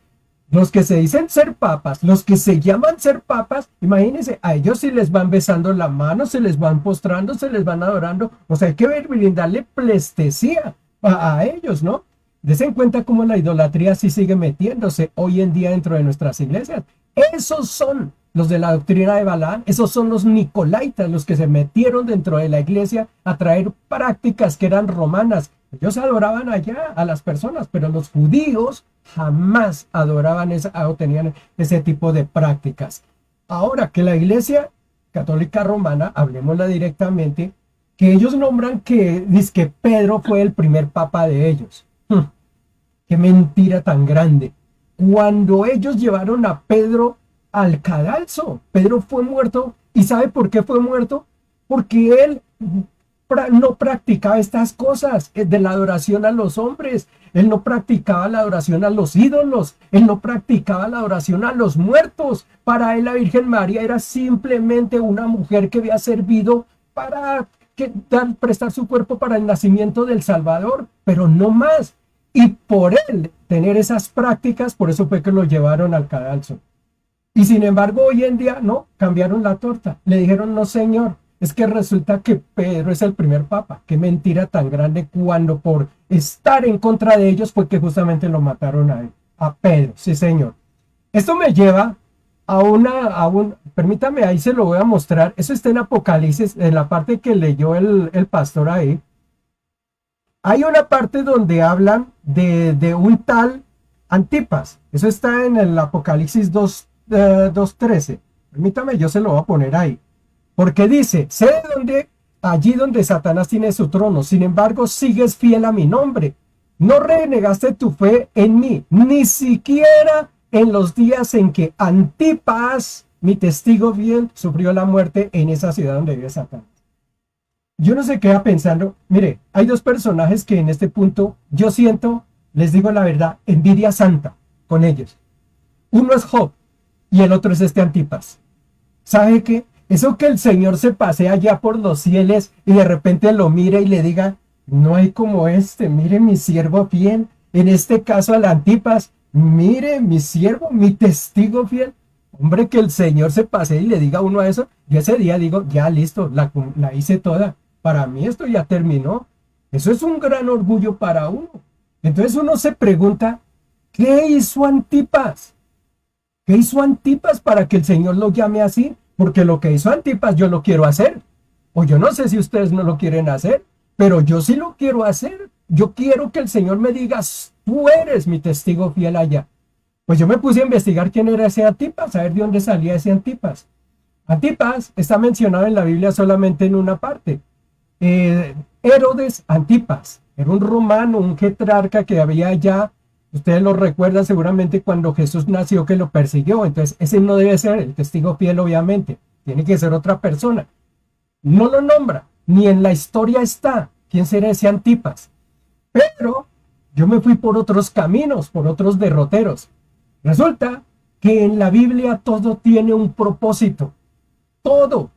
los que se dicen ser papas, los que se llaman ser papas, imagínense, a ellos sí les van besando la mano, se les van postrando, se les van adorando. O sea, hay que brindarle pleitesía a ellos, ¿no? Desen cuenta cómo la idolatría sí sigue metiéndose hoy en día dentro de nuestras iglesias. Esos son los de la doctrina de Balaam, esos son los nicolaitas, los que se metieron dentro de la iglesia a traer prácticas que eran romanas. Ellos adoraban allá a las personas, pero los judíos jamás adoraban o tenían ese tipo de prácticas. Ahora que la iglesia católica romana, hablemosla directamente, que ellos nombran que dizque Pedro fue el primer papa de ellos. ¡Qué mentira tan grande! Cuando ellos llevaron a Pedro al cadalso, Pedro fue muerto. ¿Y sabe por qué fue muerto? Porque él no practicaba estas cosas de la adoración a los hombres. Él no practicaba la adoración a los ídolos. Él no practicaba la adoración a los muertos. Para él la Virgen María era simplemente una mujer que había servido para prestar su cuerpo para el nacimiento del Salvador, pero no más. Y por él tener esas prácticas, por eso fue que lo llevaron al cadalso. Y sin embargo, hoy en día, no, cambiaron la torta. Le dijeron, no señor, es que resulta que Pedro es el primer papa. Qué mentira tan grande cuando por estar en contra de ellos fue que justamente lo mataron a él, a Pedro, sí señor. Esto me lleva permítame, ahí se lo voy a mostrar. Eso está en Apocalipsis, en la parte que leyó el pastor ahí. Hay una parte donde hablan de un tal Antipas. Eso está en el Apocalipsis 2:13. Permítame, yo se lo voy a poner ahí. Porque dice, sé de dónde, allí donde Satanás tiene su trono, sin embargo sigues fiel a mi nombre. No renegaste tu fe en mí, ni siquiera en los días en que Antipas, mi testigo fiel, sufrió la muerte en esa ciudad donde vive Satanás. Yo no sé qué va pensando. Mire, hay dos personajes que en este punto yo siento, les digo la verdad, envidia santa con ellos. Uno es Job y el otro es este Antipas. ¿Sabe qué? Eso que el Señor se pasea allá por los cielos y de repente lo mire y le diga, no hay como este, mire mi siervo fiel, en este caso al Antipas, mire mi siervo, mi testigo fiel. Hombre, que el Señor se pase y le diga a uno a eso, yo ese día digo, ya listo, la hice toda. Para mí esto ya terminó. Eso es un gran orgullo para uno. Entonces uno se pregunta, ¿qué hizo Antipas? ¿Qué hizo Antipas para que el Señor lo llame así? Porque lo que hizo Antipas yo lo quiero hacer. O yo no sé si ustedes no lo quieren hacer, pero yo sí lo quiero hacer. Yo quiero que el Señor me diga, tú eres mi testigo fiel allá. Pues yo me puse a investigar quién era ese Antipas, a ver de dónde salía ese Antipas. Antipas está mencionado en la Biblia solamente en una parte. Herodes Antipas, era un romano, un jetrarca que había allá, ustedes lo recuerdan seguramente cuando Jesús nació que lo persiguió, entonces ese no debe ser el testigo fiel obviamente, tiene que ser otra persona. No lo nombra, ni en la historia está quién será ese Antipas, pero yo me fui por otros caminos, por otros derroteros. Resulta que en la Biblia todo tiene un propósito, todo,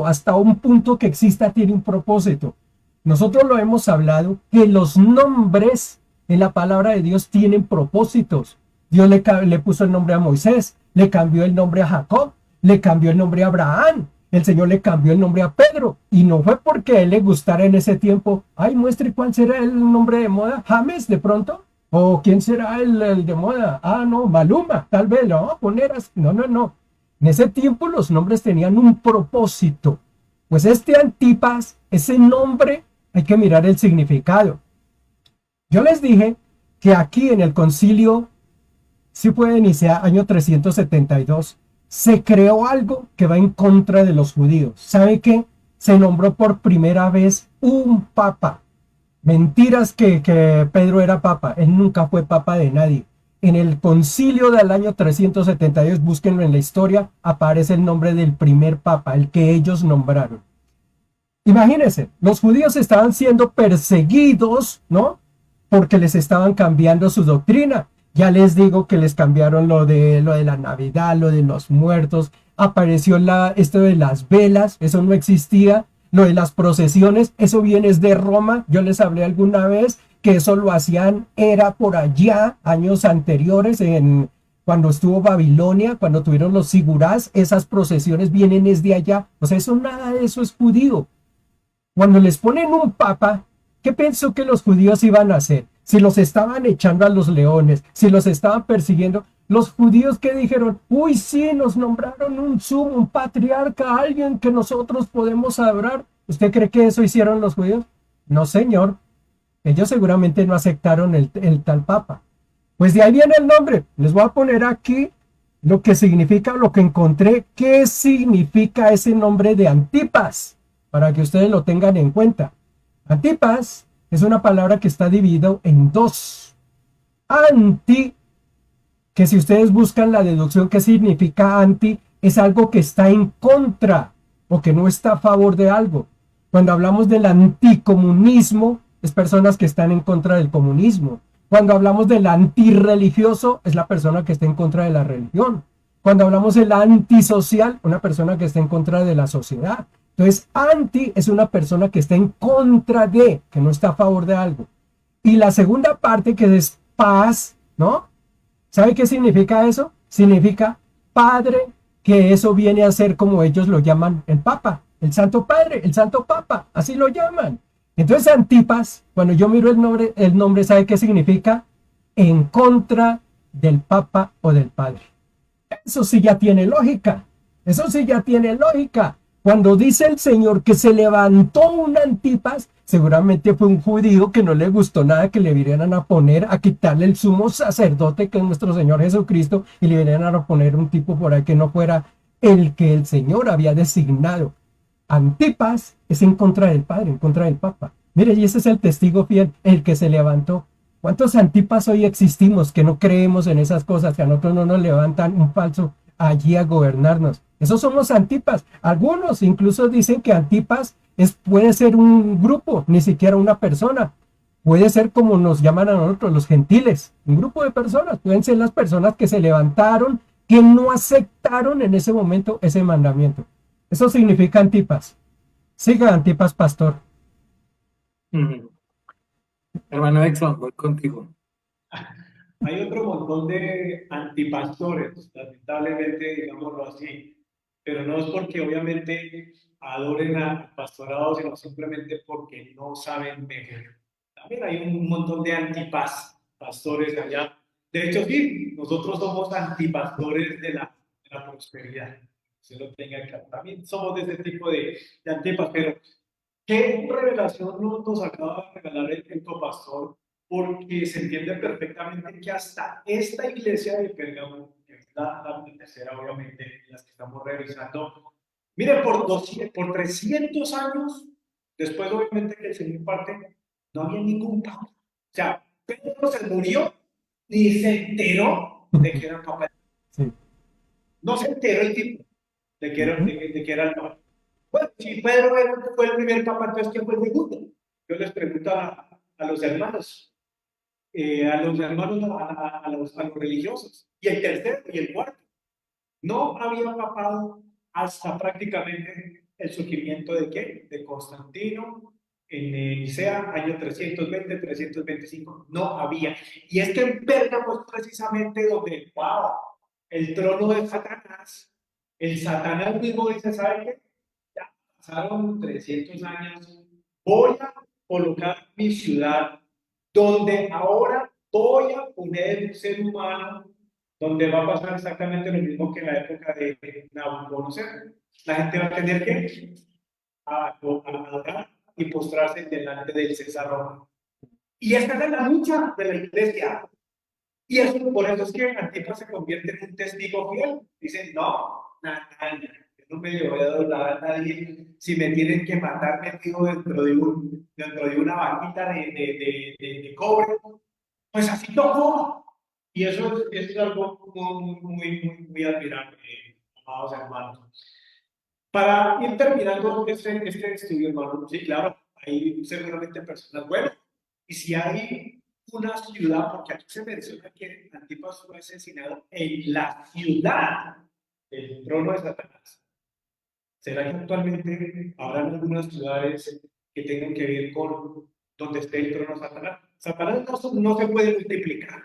hasta un punto que exista tiene un propósito. Nosotros lo hemos hablado, que los nombres en la palabra de Dios tienen propósitos. Dios le puso el nombre a Moisés, le cambió el nombre a Jacob, le cambió el nombre a Abraham, el Señor le cambió el nombre a Pedro, y no fue porque a él le gustara en ese tiempo, ay, muestre cuál será el nombre de moda, James de pronto, o quién será el de moda, no, Maluma, tal vez lo vamos a poner así. No. En ese tiempo los nombres tenían un propósito. Pues este Antipas, ese nombre, hay que mirar el significado. Yo les dije que aquí en el concilio, si puede iniciar año 372, se creó algo que va en contra de los judíos. ¿Sabe qué? Se nombró por primera vez un papa. Mentiras que Pedro era papa. Él nunca fue papa de nadie. En el concilio del año 372, búsquenlo en la historia, aparece el nombre del primer papa, el que ellos nombraron. Imagínense, los judíos estaban siendo perseguidos, ¿no? Porque les estaban cambiando su doctrina. Ya les digo que les cambiaron lo de la Navidad, lo de los muertos. Apareció esto de las velas, eso no existía. Lo de las procesiones, eso viene de Roma. Yo les hablé alguna vez que eso lo hacían, era por allá, años anteriores, cuando estuvo Babilonia, cuando tuvieron los sigurás, esas procesiones vienen desde allá. O sea, nada de eso es judío. Cuando les ponen un papa, ¿qué pensó que los judíos iban a hacer? Si los estaban echando a los leones, si los estaban persiguiendo, los judíos que dijeron, uy, sí, nos nombraron un sumo, un patriarca, alguien que nosotros podemos adorar. ¿Usted cree que eso hicieron los judíos? No, señor. Ellos seguramente no aceptaron el tal papa. Pues de ahí viene el nombre. Les voy a poner aquí lo que significa, lo que encontré, qué significa ese nombre de Antipas, para que ustedes lo tengan en cuenta. Antipas es una palabra que está dividida en dos. Anti, que si ustedes buscan la deducción que significa anti, es algo que está en contra o que no está a favor de algo. Cuando hablamos del anticomunismo, es personas que están en contra del comunismo. Cuando hablamos del antirreligioso, es la persona que está en contra de la religión. Cuando hablamos del antisocial, una persona que está en contra de la sociedad. Entonces, anti es una persona que está en contra de, que no está a favor de algo. Y la segunda parte, que es paz, ¿no? ¿Sabe qué significa eso? Significa Padre, que eso viene a ser como ellos lo llaman el Papa, el Santo Padre, el Santo Papa, así lo llaman. Entonces Antipas, cuando yo miro el nombre, ¿sabe qué significa? En contra del Papa o del Padre. Eso sí ya tiene lógica. Eso sí ya tiene lógica. Cuando dice el Señor que se levantó un Antipas, seguramente fue un judío que no le gustó nada que le vinieran a poner, a quitarle el sumo sacerdote que es nuestro Señor Jesucristo y le vinieran a poner un tipo por ahí que no fuera el que el Señor había designado. Antipas es en contra del Padre, en contra del Papa. Mire, y ese es el testigo fiel, el que se levantó. ¿Cuántos Antipas hoy existimos que no creemos en esas cosas, que a nosotros no nos levantan un falso allí a gobernarnos? Esos son los Antipas. Algunos incluso dicen que Antipas puede ser un grupo, ni siquiera una persona. Puede ser como nos llaman a nosotros, los gentiles, un grupo de personas. Pueden ser las personas que se levantaron, que no aceptaron en ese momento ese mandamiento. Eso significa Antipas. Siga Antipas, pastor. Ujú. Hermano Exxon, voy contigo. Hay otro montón de antipastores, lamentablemente, digámoslo así, pero no es porque obviamente adoren al pastorado, sino simplemente porque no saben mejor. También hay un montón de antipastores allá. De hecho, sí, nosotros somos antipastores de la prosperidad. Se lo tenga claro. También somos de ese tipo de antipas, pero ¿qué revelación nos acaba de regalar el pastor? Porque se entiende perfectamente que hasta esta iglesia de Pérgamo, que es la tercera, obviamente, las que estamos revisando, mire, por 300 años, después, obviamente, que el Señor parte, no había ningún papa. O sea, Pedro se murió, ni se enteró de que era papa. Sí. No se enteró el tipo Ujú. de que era el papa. Bueno, si Pedro fue el primer papa, entonces ¿quién fue el segundo? Yo les pregunto a los hermanos, a los religiosos, y el tercero y el cuarto. No había papado hasta prácticamente el surgimiento de qué? De Constantino en Nicea, año 320, 325. No había. Y es que en Pérgamo es precisamente donde, wow, el trono de Satanás, el Satanás mismo dice, ¿sabe qué? Ya pasaron 300 años, voy a colocar mi ciudad donde ahora voy a poner un ser humano donde va a pasar exactamente lo mismo que en la época de Nabucodonosor. La gente va a tener que adorar y postrarse delante del César Romano. Y esta es la lucha de la iglesia. Y eso, por eso es que Antipas se convierte en un testigo fiel. Dicen, no, nada, yo no me le voy a doblar a nadie. Si me tienen que matar metido dentro de una vaquita de cobre, pues así tocó. Y eso es algo muy admirable, amados hermanos. Para ir terminando este estudio, hermano, sí, claro, hay seguramente personas buenas. Y si hay una ciudad, porque aquí se menciona que Antipas fue asesinado en la ciudad del trono de Satanás. ¿Será que actualmente habrá algunas ciudades que tengan que ver con donde esté el trono de Satanás? Satanás no se puede multiplicar,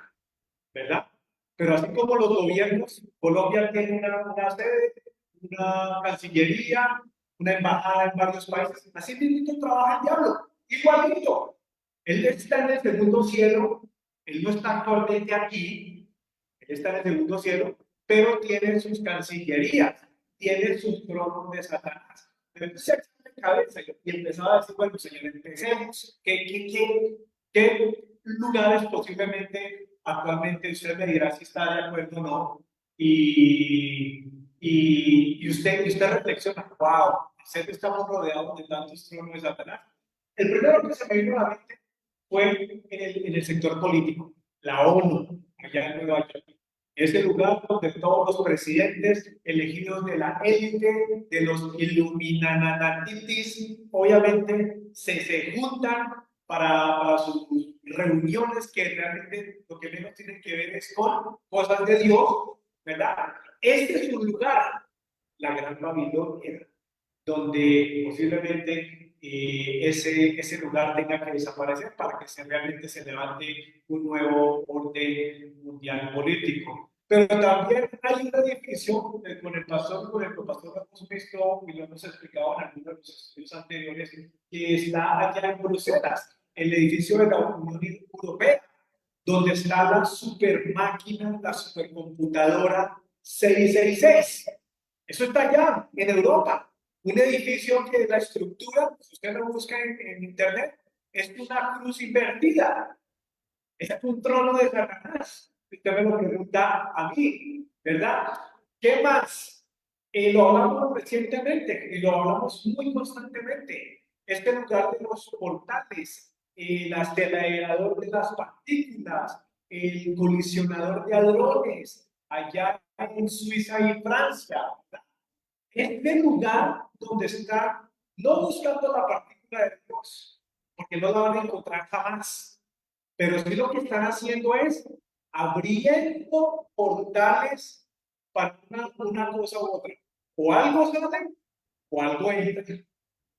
¿verdad? Pero así como los gobiernos, Colombia tiene una sede, una cancillería, una embajada en varios países, así mismo trabaja el diablo, igualito. Él está en el segundo cielo, él no está actualmente aquí, él está en el segundo cielo, pero tiene sus cancillerías, tiene sus tronos de Satanás. Pero entonces se cabeza y empezaba a decir, bueno, señor, empecemos, ¿qué lugares posiblemente actualmente usted me dirá si está de acuerdo o no? Y usted reflexiona, wow, ¿en serio estamos rodeados de tantos tronos de Satanás? El primero que se me vino a la mente fue en el sector político, la ONU, allá en Nueva York. Es el lugar donde todos los presidentes elegidos de la élite, de los Illuminatitis, obviamente se juntan para sus reuniones que realmente lo que menos tienen que ver es con cosas de Dios, ¿verdad? Este es un lugar, la Gran Babilonia, donde posiblemente ese lugar tenga que desaparecer para que realmente se levante un nuevo orden mundial político. Pero también hay un edificio con el pastor, lo hemos visto y lo hemos explicado en algunos de los estudios anteriores, que está allá en Bruselas, el edificio de la Unión Europea, donde está la super máquina, la supercomputadora 666. Eso está allá en Europa. Un edificio que la estructura, si usted lo busca en internet, es una cruz invertida. Es un trono de Satanás. Usted me lo pregunta a mí, ¿verdad? ¿Qué más? Lo hablamos recientemente y lo hablamos muy constantemente. Este lugar de los portales, el acelerador de las partículas, el colisionador de hadrones, allá en Suiza y Francia. ¿Verdad? Este lugar donde está no buscando la partícula de Dios, porque no la van a encontrar jamás, pero sí lo que están haciendo es abriendo portales para una cosa u otra. O algo sale o algo entra.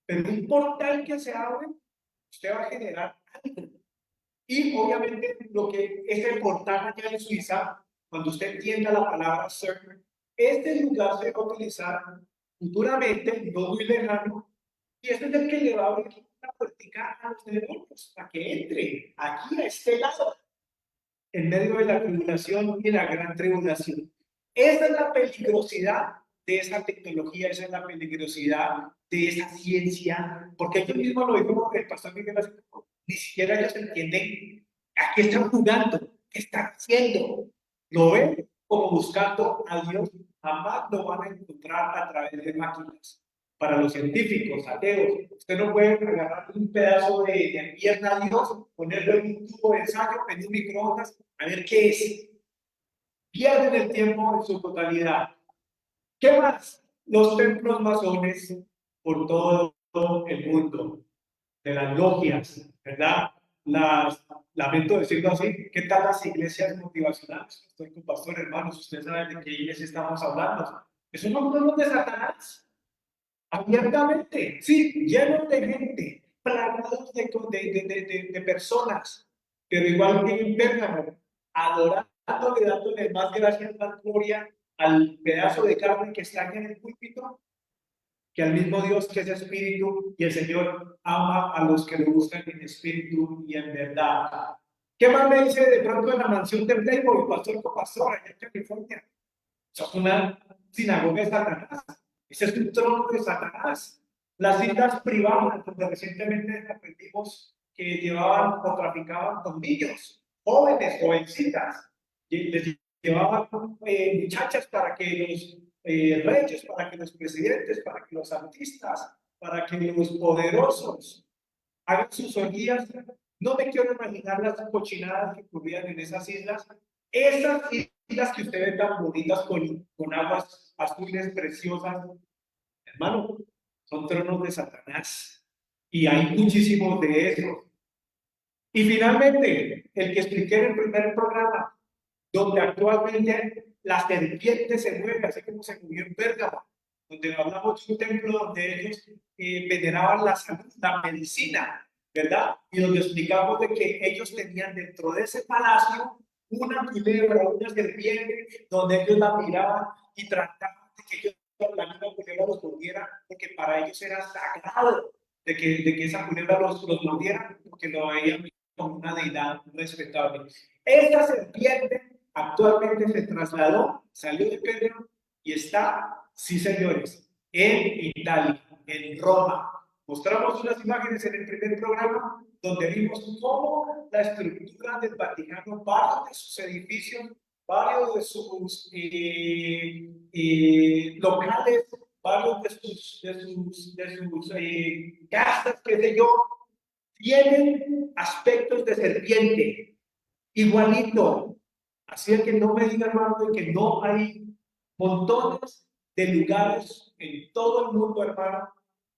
Pero un portal que se abre, usted va a generar algo. Y obviamente lo que es el portal allá en Suiza, cuando usted entienda la palabra server, este lugar se va a utilizar futuramente, no muy lejano, y este es el que le va a abrir la puertica a los demonios, para que entre aquí a este lado, en medio de la tribulación y la gran tribulación. Esa es la peligrosidad de esa tecnología, esa es la peligrosidad de esa ciencia, porque ellos mismos lo dijo el pastor Miguel, ni siquiera ellos entienden a qué están jugando, qué están haciendo. Lo ven como buscando a Dios, jamás lo van a encontrar a través de máquinas. Para los científicos, ateos, usted no puede agarrar un pedazo de pierna a Dios, ponerlo en un tubo de ensayo, en un microondas, a ver qué es. Pierden el tiempo en su totalidad. ¿Qué más? Los templos masones por todo el mundo, de las logias, ¿verdad? Lamento decirlo así, ¿qué tal las iglesias motivacionales? Estoy con pastor, hermanos, ustedes saben de qué iglesia estamos hablando. Es un pueblos de Satanás, abiertamente, sí, llenos de gente, plagados de personas, pero igual que en Pérgamo, adorándole, dándole más gracias, más gloria al pedazo de carne que está en el púlpito, que al mismo Dios que es espíritu, y el Señor ama a los que lo buscan en espíritu y en verdad. ¿Qué más me dice de pronto en la mansión del Playboy, pastor con pastor, allá en California? Eso es una sinagoga de Satanás. Ese es un trono de Satanás. Las islas privadas, donde recientemente aprendimos que llevaban o traficaban con niños, jóvenes, jovencitas, y les llevaban muchachas para que los reyes, para que los presidentes, para que los artistas, para que los poderosos hagan sus orgías. No me quiero imaginar las cochinadas que ocurrían en esas islas. Esas islas que usted ve tan bonitas con aguas azules preciosas, hermano, son tronos de Satanás. Y hay muchísimos de esos. Y finalmente, el que expliqué en el primer programa, donde actualmente la serpiente se mueve, así como se movió en Pérgamo, donde hablamos de un templo donde ellos veneraban la salud, la medicina, ¿verdad? Y donde explicamos de que ellos tenían dentro de ese palacio una culebra, una serpiente, donde ellos la miraban y trataban de que ellos la misma culebra los mordiera, porque para ellos era sagrado de que esa culebra los mordiera, porque lo veían como una deidad respetable. Esta serpiente actualmente se trasladó, salió de Pedro y está, sí señores, en Italia, en Roma. Mostramos unas imágenes en el primer programa donde vimos cómo la estructura del Vaticano, varios de sus edificios, varios de sus locales, varios de sus casas, qué sé yo, tienen aspectos de serpiente, igualito. Así es que no me digan, hermano, de que no hay montones de lugares en todo el mundo, hermano,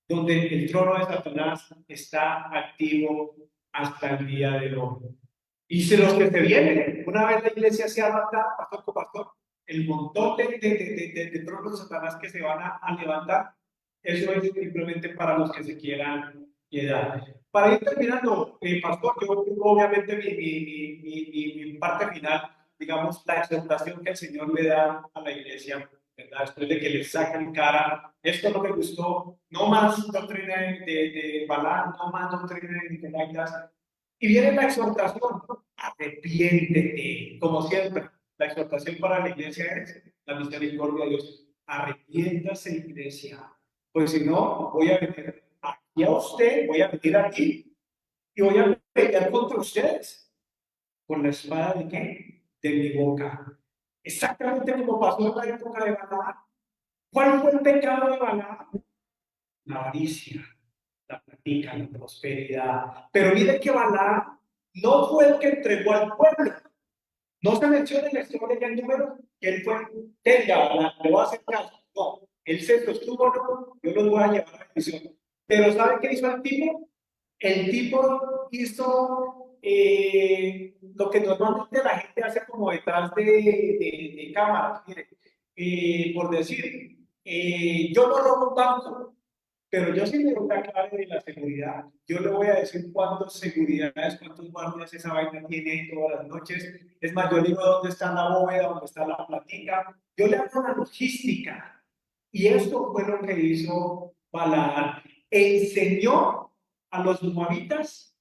donde el trono de Satanás está activo hasta el día de hoy. Y si los que se vienen, una vez la iglesia se adapta, pastor con pastor, el montón tronos de Satanás que se van a levantar, eso es simplemente para los que se quieran piedad. Para ir terminando, pastor, yo tengo obviamente mi parte final, digamos, la exhortación que el Señor le da a la iglesia, ¿verdad? Después de que le sacan cara, esto no me gustó, no más doctrina de Balaam, no más doctrina de Nicolaitas. Y viene la exhortación, arrepiéntete, como siempre. La exhortación para la iglesia es la misericordia de Dios. Arrepiéntase, iglesia, pues si no, voy a venir aquí a usted, voy a venir aquí y voy a pelear contra ustedes con la espada de qué? De mi boca. Exactamente como pasó en la época de Balaam. ¿Cuál fue el pecado de Balaam? La avaricia, la práctica, la prosperidad. Pero mire que Balaam no fue el que entregó al pueblo. No se menciona en la historia ya el número que él fue, tenga, le voy a hacer caso. No, él se sostuvo, no, yo los voy a llevar a la misión. Pero ¿sabe qué hizo el tipo? El tipo hizo lo que normalmente la gente hace como detrás de cámaras. Mire, por decir, yo no robo un banco, pero yo sí le doy la clave de la seguridad. Yo le voy a decir cuántas seguridades, cuántos guardias esa vaina tiene todas las noches. Es más, yo le digo dónde está la bóveda, dónde está la platica. Yo le hago una logística. Y esto fue lo que hizo Balaam. Enseñó a los moabitas,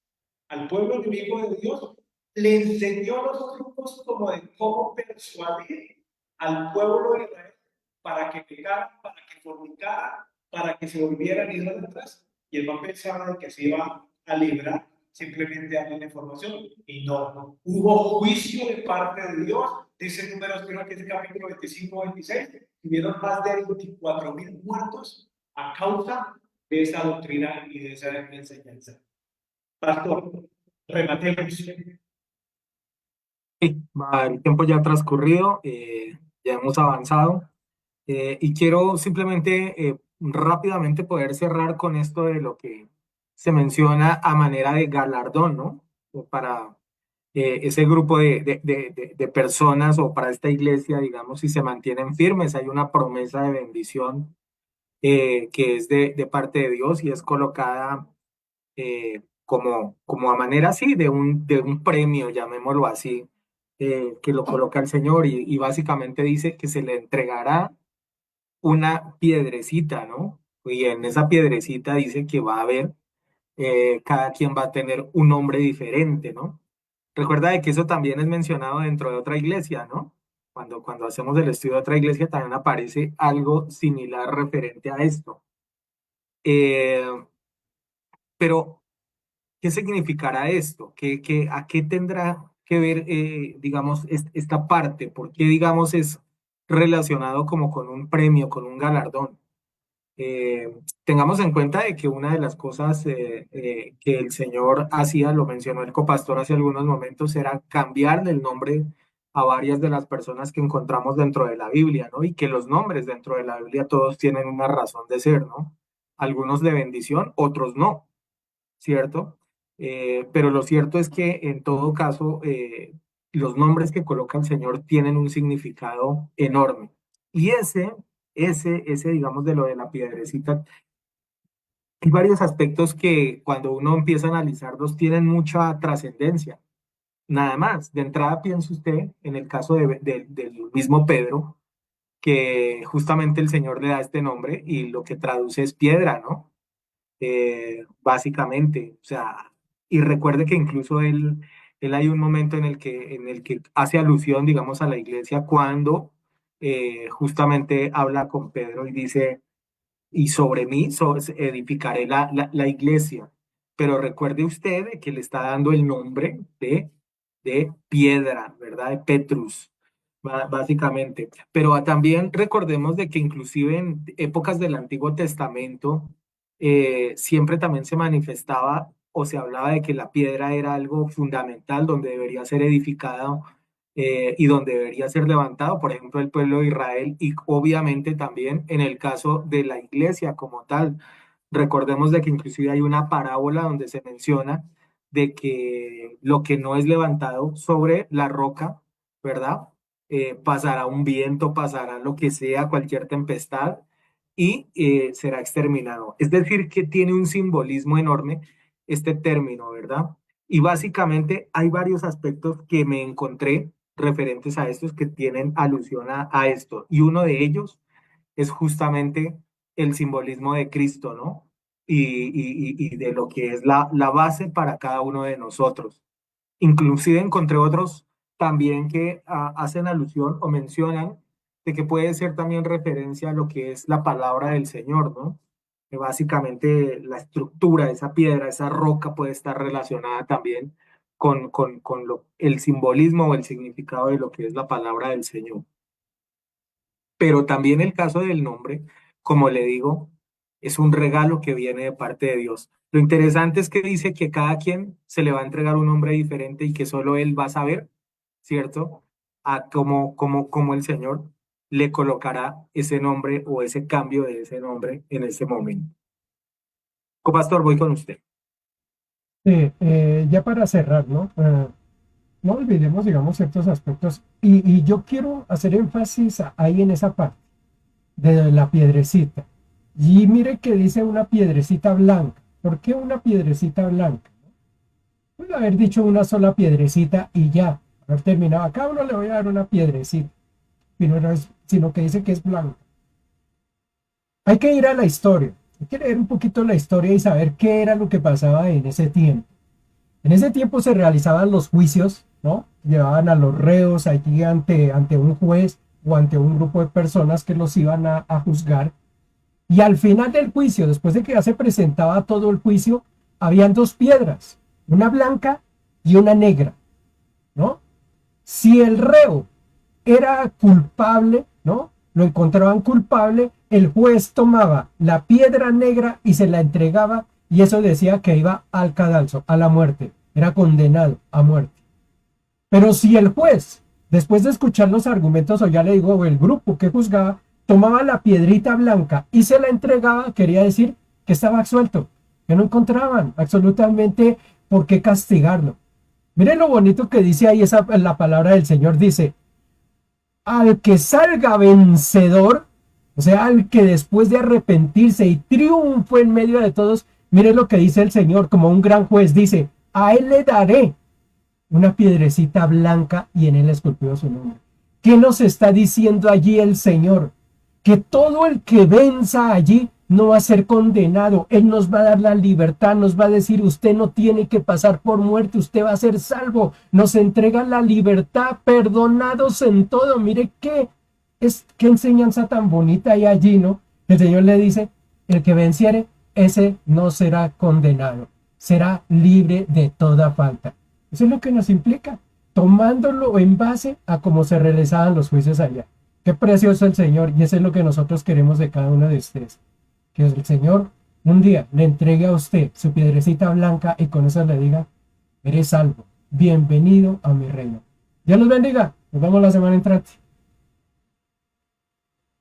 al pueblo enemigo de Dios, le enseñó los trucos como de cómo persuadir al pueblo de Israel para que pecaran, para que fornicaran, para que se volvieran idólatras, y el man pensaba que se iba a librar simplemente dando la información, y no, hubo juicio de parte de Dios. Dice números, creo que es el capítulo 25-26, tuvieron más de 24,000 muertos a causa de esa doctrina y de esa enseñanza. Pastor, rematemos. Sí, el tiempo ya ha transcurrido, ya hemos avanzado. Y quiero simplemente rápidamente poder cerrar con esto de lo que se menciona a manera de galardón, ¿no? Para ese grupo de personas o para esta iglesia, digamos, si se mantienen firmes, hay una promesa de bendición que es de parte de Dios y es colocada como a manera así de un premio, llamémoslo así, que lo coloca el Señor y básicamente dice que se le entregará una piedrecita, ¿no? Y en esa piedrecita dice que va a haber, cada quien va a tener un nombre diferente, ¿no? Recuerda de que eso también es mencionado dentro de otra iglesia, ¿no? Cuando hacemos el estudio de otra iglesia también aparece algo similar referente a esto. Eh, pero, ¿qué significará esto? ¿A qué tendrá que ver, digamos, esta parte? ¿Por qué, digamos, es relacionado como con un premio, con un galardón? Tengamos en cuenta de que una de las cosas que el Señor hacía, lo mencionó el copastor hace algunos momentos, era cambiarle el nombre a varias de las personas que encontramos dentro de la Biblia, ¿no? Y que los nombres dentro de la Biblia todos tienen una razón de ser, ¿no? Algunos de bendición, otros no, ¿cierto? Pero lo cierto es que en todo caso, los nombres que coloca el Señor tienen un significado enorme. Y digamos, de lo de la piedrecita, hay varios aspectos que cuando uno empieza a analizarlos tienen mucha trascendencia. Nada más, de entrada piensa usted en el caso del mismo Pedro, que justamente el Señor le da este nombre y lo que traduce es piedra, ¿no? Básicamente, o sea, y recuerde que incluso él hay un momento en el que hace alusión, digamos, a la iglesia cuando justamente habla con Pedro y dice, y sobre mí edificaré la iglesia. Pero recuerde usted de que le está dando el nombre de piedra, ¿verdad? De Petrus, básicamente. Pero también recordemos de que inclusive en épocas del Antiguo Testamento, siempre también se manifestaba o se hablaba de que la piedra era algo fundamental donde debería ser edificado y donde debería ser levantado, por ejemplo, el pueblo de Israel y obviamente también en el caso de la iglesia como tal. Recordemos de que inclusive hay una parábola donde se menciona de que lo que no es levantado sobre la roca, ¿verdad? Pasará un viento, pasará lo que sea, cualquier tempestad, y será exterminado. Es decir, que tiene un simbolismo enorme este término, ¿verdad? Y básicamente hay varios aspectos que me encontré referentes a estos que tienen alusión a esto. Y uno de ellos es justamente el simbolismo de Cristo, ¿no? Y de lo que es la base para cada uno de nosotros. Inclusive encontré otros también que hacen alusión o mencionan de que puede ser también referencia a lo que es la palabra del Señor, ¿no? Que básicamente la estructura de esa piedra, esa roca puede estar relacionada también con el simbolismo o el significado de lo que es la palabra del Señor. Pero también el caso del nombre, como le digo, es un regalo que viene de parte de Dios. Lo interesante es que dice que cada quien se le va a entregar un nombre diferente y que solo él va a saber, ¿cierto? A cómo el Señor le colocará ese nombre o ese cambio de ese nombre en ese momento. Pastor, voy con usted. Ya para cerrar, ¿no? No olvidemos, digamos, ciertos aspectos. Y yo quiero hacer énfasis ahí en esa parte de la piedrecita. Y mire que dice una piedrecita blanca. ¿Por qué una piedrecita blanca? Puede haber dicho una sola piedrecita y ya, haber terminado. A cada uno le voy a dar una piedrecita, sino que dice que es blanca. Hay que ir a la historia. Hay que leer un poquito la historia y saber qué era lo que pasaba en ese tiempo. En ese tiempo se realizaban los juicios, ¿no? Llevaban a los reos allí ante un juez o ante un grupo de personas que los iban a juzgar. Y al final del juicio, después de que ya se presentaba todo el juicio, habían dos piedras, una blanca y una negra, ¿no? Si el reo era culpable, ¿no? Lo encontraban culpable, el juez tomaba la piedra negra y se la entregaba y eso decía que iba al cadalso, a la muerte, era condenado a muerte. Pero si el juez, después de escuchar los argumentos, o ya le digo, o el grupo que juzgaba, tomaba la piedrita blanca y se la entregaba, quería decir que estaba absuelto, que no encontraban absolutamente por qué castigarlo. Miren lo bonito que dice ahí la palabra del Señor, dice, al que salga vencedor, o sea, al que después de arrepentirse y triunfo en medio de todos, miren lo que dice el Señor, como un gran juez, dice, a él le daré una piedrecita blanca y en él esculpió su nombre. ¿Qué nos está diciendo allí el Señor? Que todo el que venza allí no va a ser condenado. Él nos va a dar la libertad, nos va a decir, usted no tiene que pasar por muerte, usted va a ser salvo. Nos entrega la libertad, perdonados en todo. Mire qué enseñanza tan bonita hay allí, ¿no? El Señor le dice, el que venciere, ese no será condenado, será libre de toda falta. Eso es lo que nos implica, tomándolo en base a cómo se realizaban los juicios allá. Qué precioso el Señor, y eso es lo que nosotros queremos de cada uno de ustedes. Que el Señor un día le entregue a usted su piedrecita blanca y con eso le diga, eres salvo, bienvenido a mi reino. Dios los bendiga, nos vemos la semana entrante.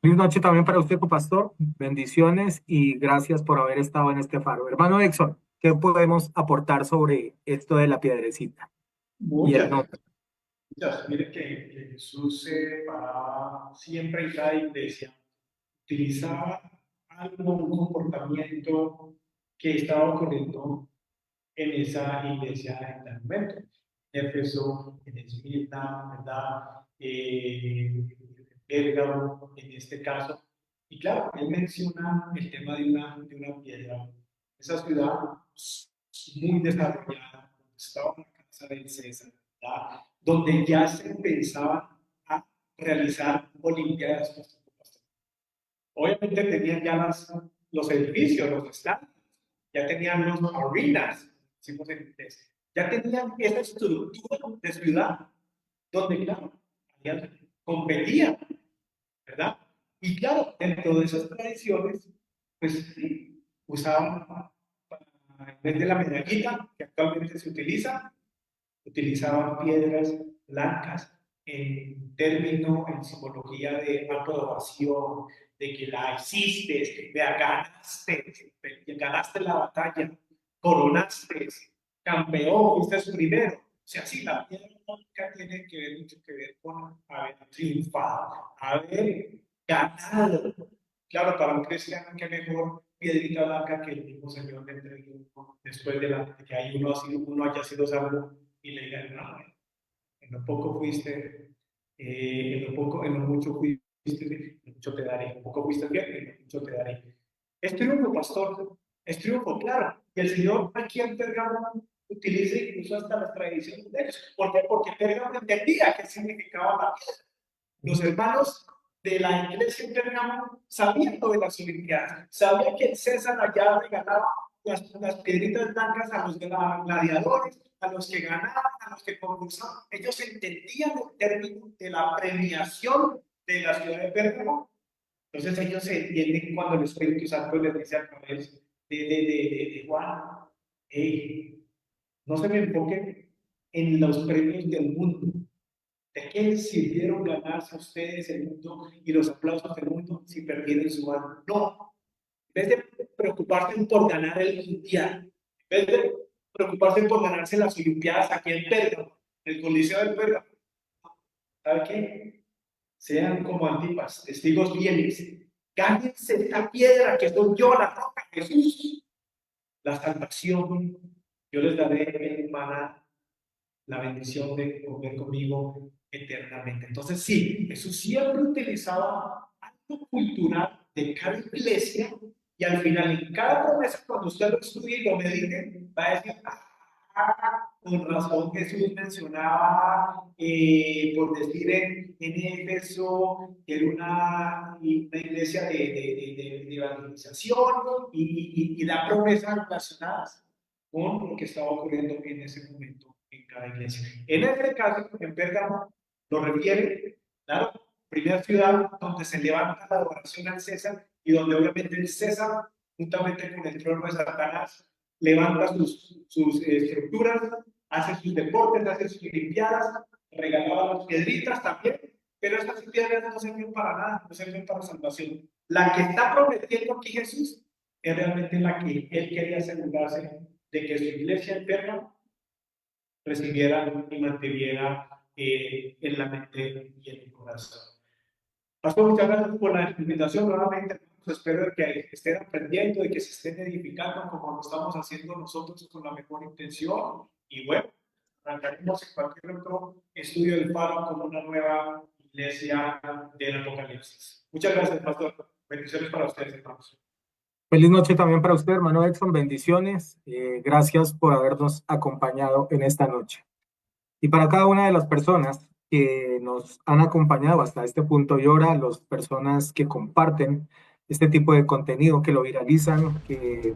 Feliz noche también para usted, pastor. Bendiciones y gracias por haber estado en este faro. Hermano Exxon, ¿qué podemos aportar sobre esto de la piedrecita y el Muchas, nombre? muchas. Mire que Jesús se paraba siempre en cada iglesia, utilizaba algo, un comportamiento que estaba ocurriendo en esa iglesia en el momento. Éfeso, en Esmirna, ¿verdad? Pérgamo, en este caso. Y claro, él menciona el tema de una piedra. Esa ciudad muy desarrollada, donde estaba la casa del César, ¿verdad? Donde ya se pensaban a realizar olimpiadas. Obviamente tenían ya los edificios, los estadios, ya tenían los arenas, decimos en inglés, ya tenían esa estructura de ciudad donde, claro, competían, ¿verdad? Y claro, dentro de esas tradiciones, pues usaban, en vez de la medallita que actualmente se utiliza, utilizaban piedras blancas en término, en simbología de aprobación, de que la hiciste, de ganaste la batalla, coronaste, campeón, fuiste primero. O sea, sí, la piedra blanca tiene que ver mucho que ver con haber triunfado, haber ganado, claro, para un cristiano, qué mejor piedrita blanca que el mismo Señor le entregue después de que ahí uno haya sido salvo y le diga, no, en lo poco fuiste, en lo mucho fuiste, en lo mucho te daré, en lo poco fuiste bien, en lo mucho te daré. Es triunfo, pastor, es triunfo, claro. Y el Señor aquí en Pérgamo utiliza incluso hasta las tradiciones de ellos. ¿Por qué? Porque Pérgamo entendía qué significaba la piedra. Los hermanos de la iglesia en Pérgamo sabían lo de las Olimpiadas, sabían que el César allá regalaba las piedritas blancas a los gladiadores, a los que ganaban, a los que concursaban. Ellos entendían el término de la premiación de la ciudad de Pérgamo. Entonces ellos se entienden cuando el Espíritu Santo les dice a través de Juan, hey, no se me enfoquen en los premios del mundo. ¿De qué sirvieron ganarse a ustedes el mundo y los aplausos del mundo si perdieron su alma? No. En vez de preocuparse por ganar el mundial, en vez de preocuparse por ganarse las Olimpiadas aquí en Pérgamo, el Coliseo del Pérgamo, ¿sabe qué? Sean como Antipas, testigos fieles. Gánense esta piedra que soy yo, la roca, Jesús. La salvación, yo les daré en maná la bendición de comer conmigo eternamente. Entonces, sí, Jesús siempre utilizaba algo cultural de cada iglesia y al final, en cada promesa, cuando usted lo estudie y lo medite, va a decir, con razón Jesús mencionaba, por decir en Éfeso, que era una iglesia de evangelización y da promesas relacionadas con lo que estaba ocurriendo en ese momento en cada iglesia. En este caso, en Pérgamo, lo refiere, claro, primera ciudad donde se levanta la adoración al César y donde obviamente el César, juntamente con el trono de Satanás, levanta sus estructuras, hace sus deportes, hace sus limpiadas, regalaba las piedritas también, pero estas piedras no sirven para nada, no sirven para salvación. La que está prometiendo aquí Jesús es realmente la que él quería asegurarse de que su iglesia en Pérgamo recibiera y mantuviera en la mente y en el corazón. Pastor, muchas gracias por la invitación nuevamente. Espero que estén aprendiendo y que se estén edificando como lo estamos haciendo nosotros con la mejor intención. Y bueno, arrancaremos en cualquier otro estudio del Faro como una nueva iglesia del Apocalipsis. Muchas gracias, Pastor. Bendiciones para ustedes, hermanos. Feliz noche también para usted, hermano Exxon. Bendiciones. Gracias por habernos acompañado en esta noche. Y para cada una de las personas que nos han acompañado hasta este punto y ahora, las personas que comparten este tipo de contenido, que lo viralizan, que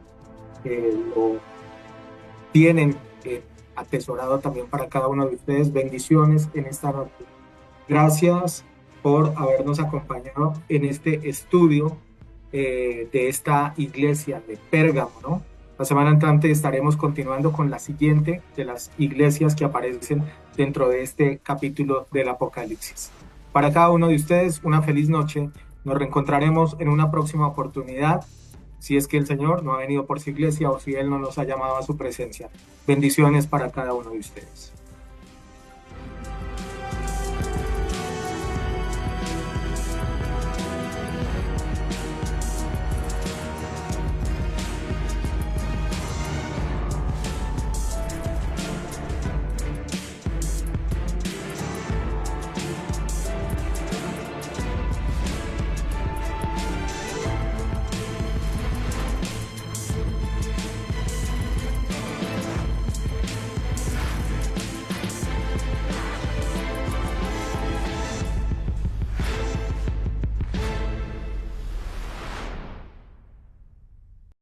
lo tienen atesorado también para cada uno de ustedes, bendiciones en esta noche. Gracias por habernos acompañado en este estudio de esta iglesia de Pérgamo, ¿no? La semana entrante estaremos continuando con la siguiente de las iglesias que aparecen dentro de este capítulo del Apocalipsis. Para cada uno de ustedes, una feliz noche. Nos reencontraremos en una próxima oportunidad, si es que el Señor no ha venido por su iglesia o si Él no nos ha llamado a su presencia. Bendiciones para cada uno de ustedes.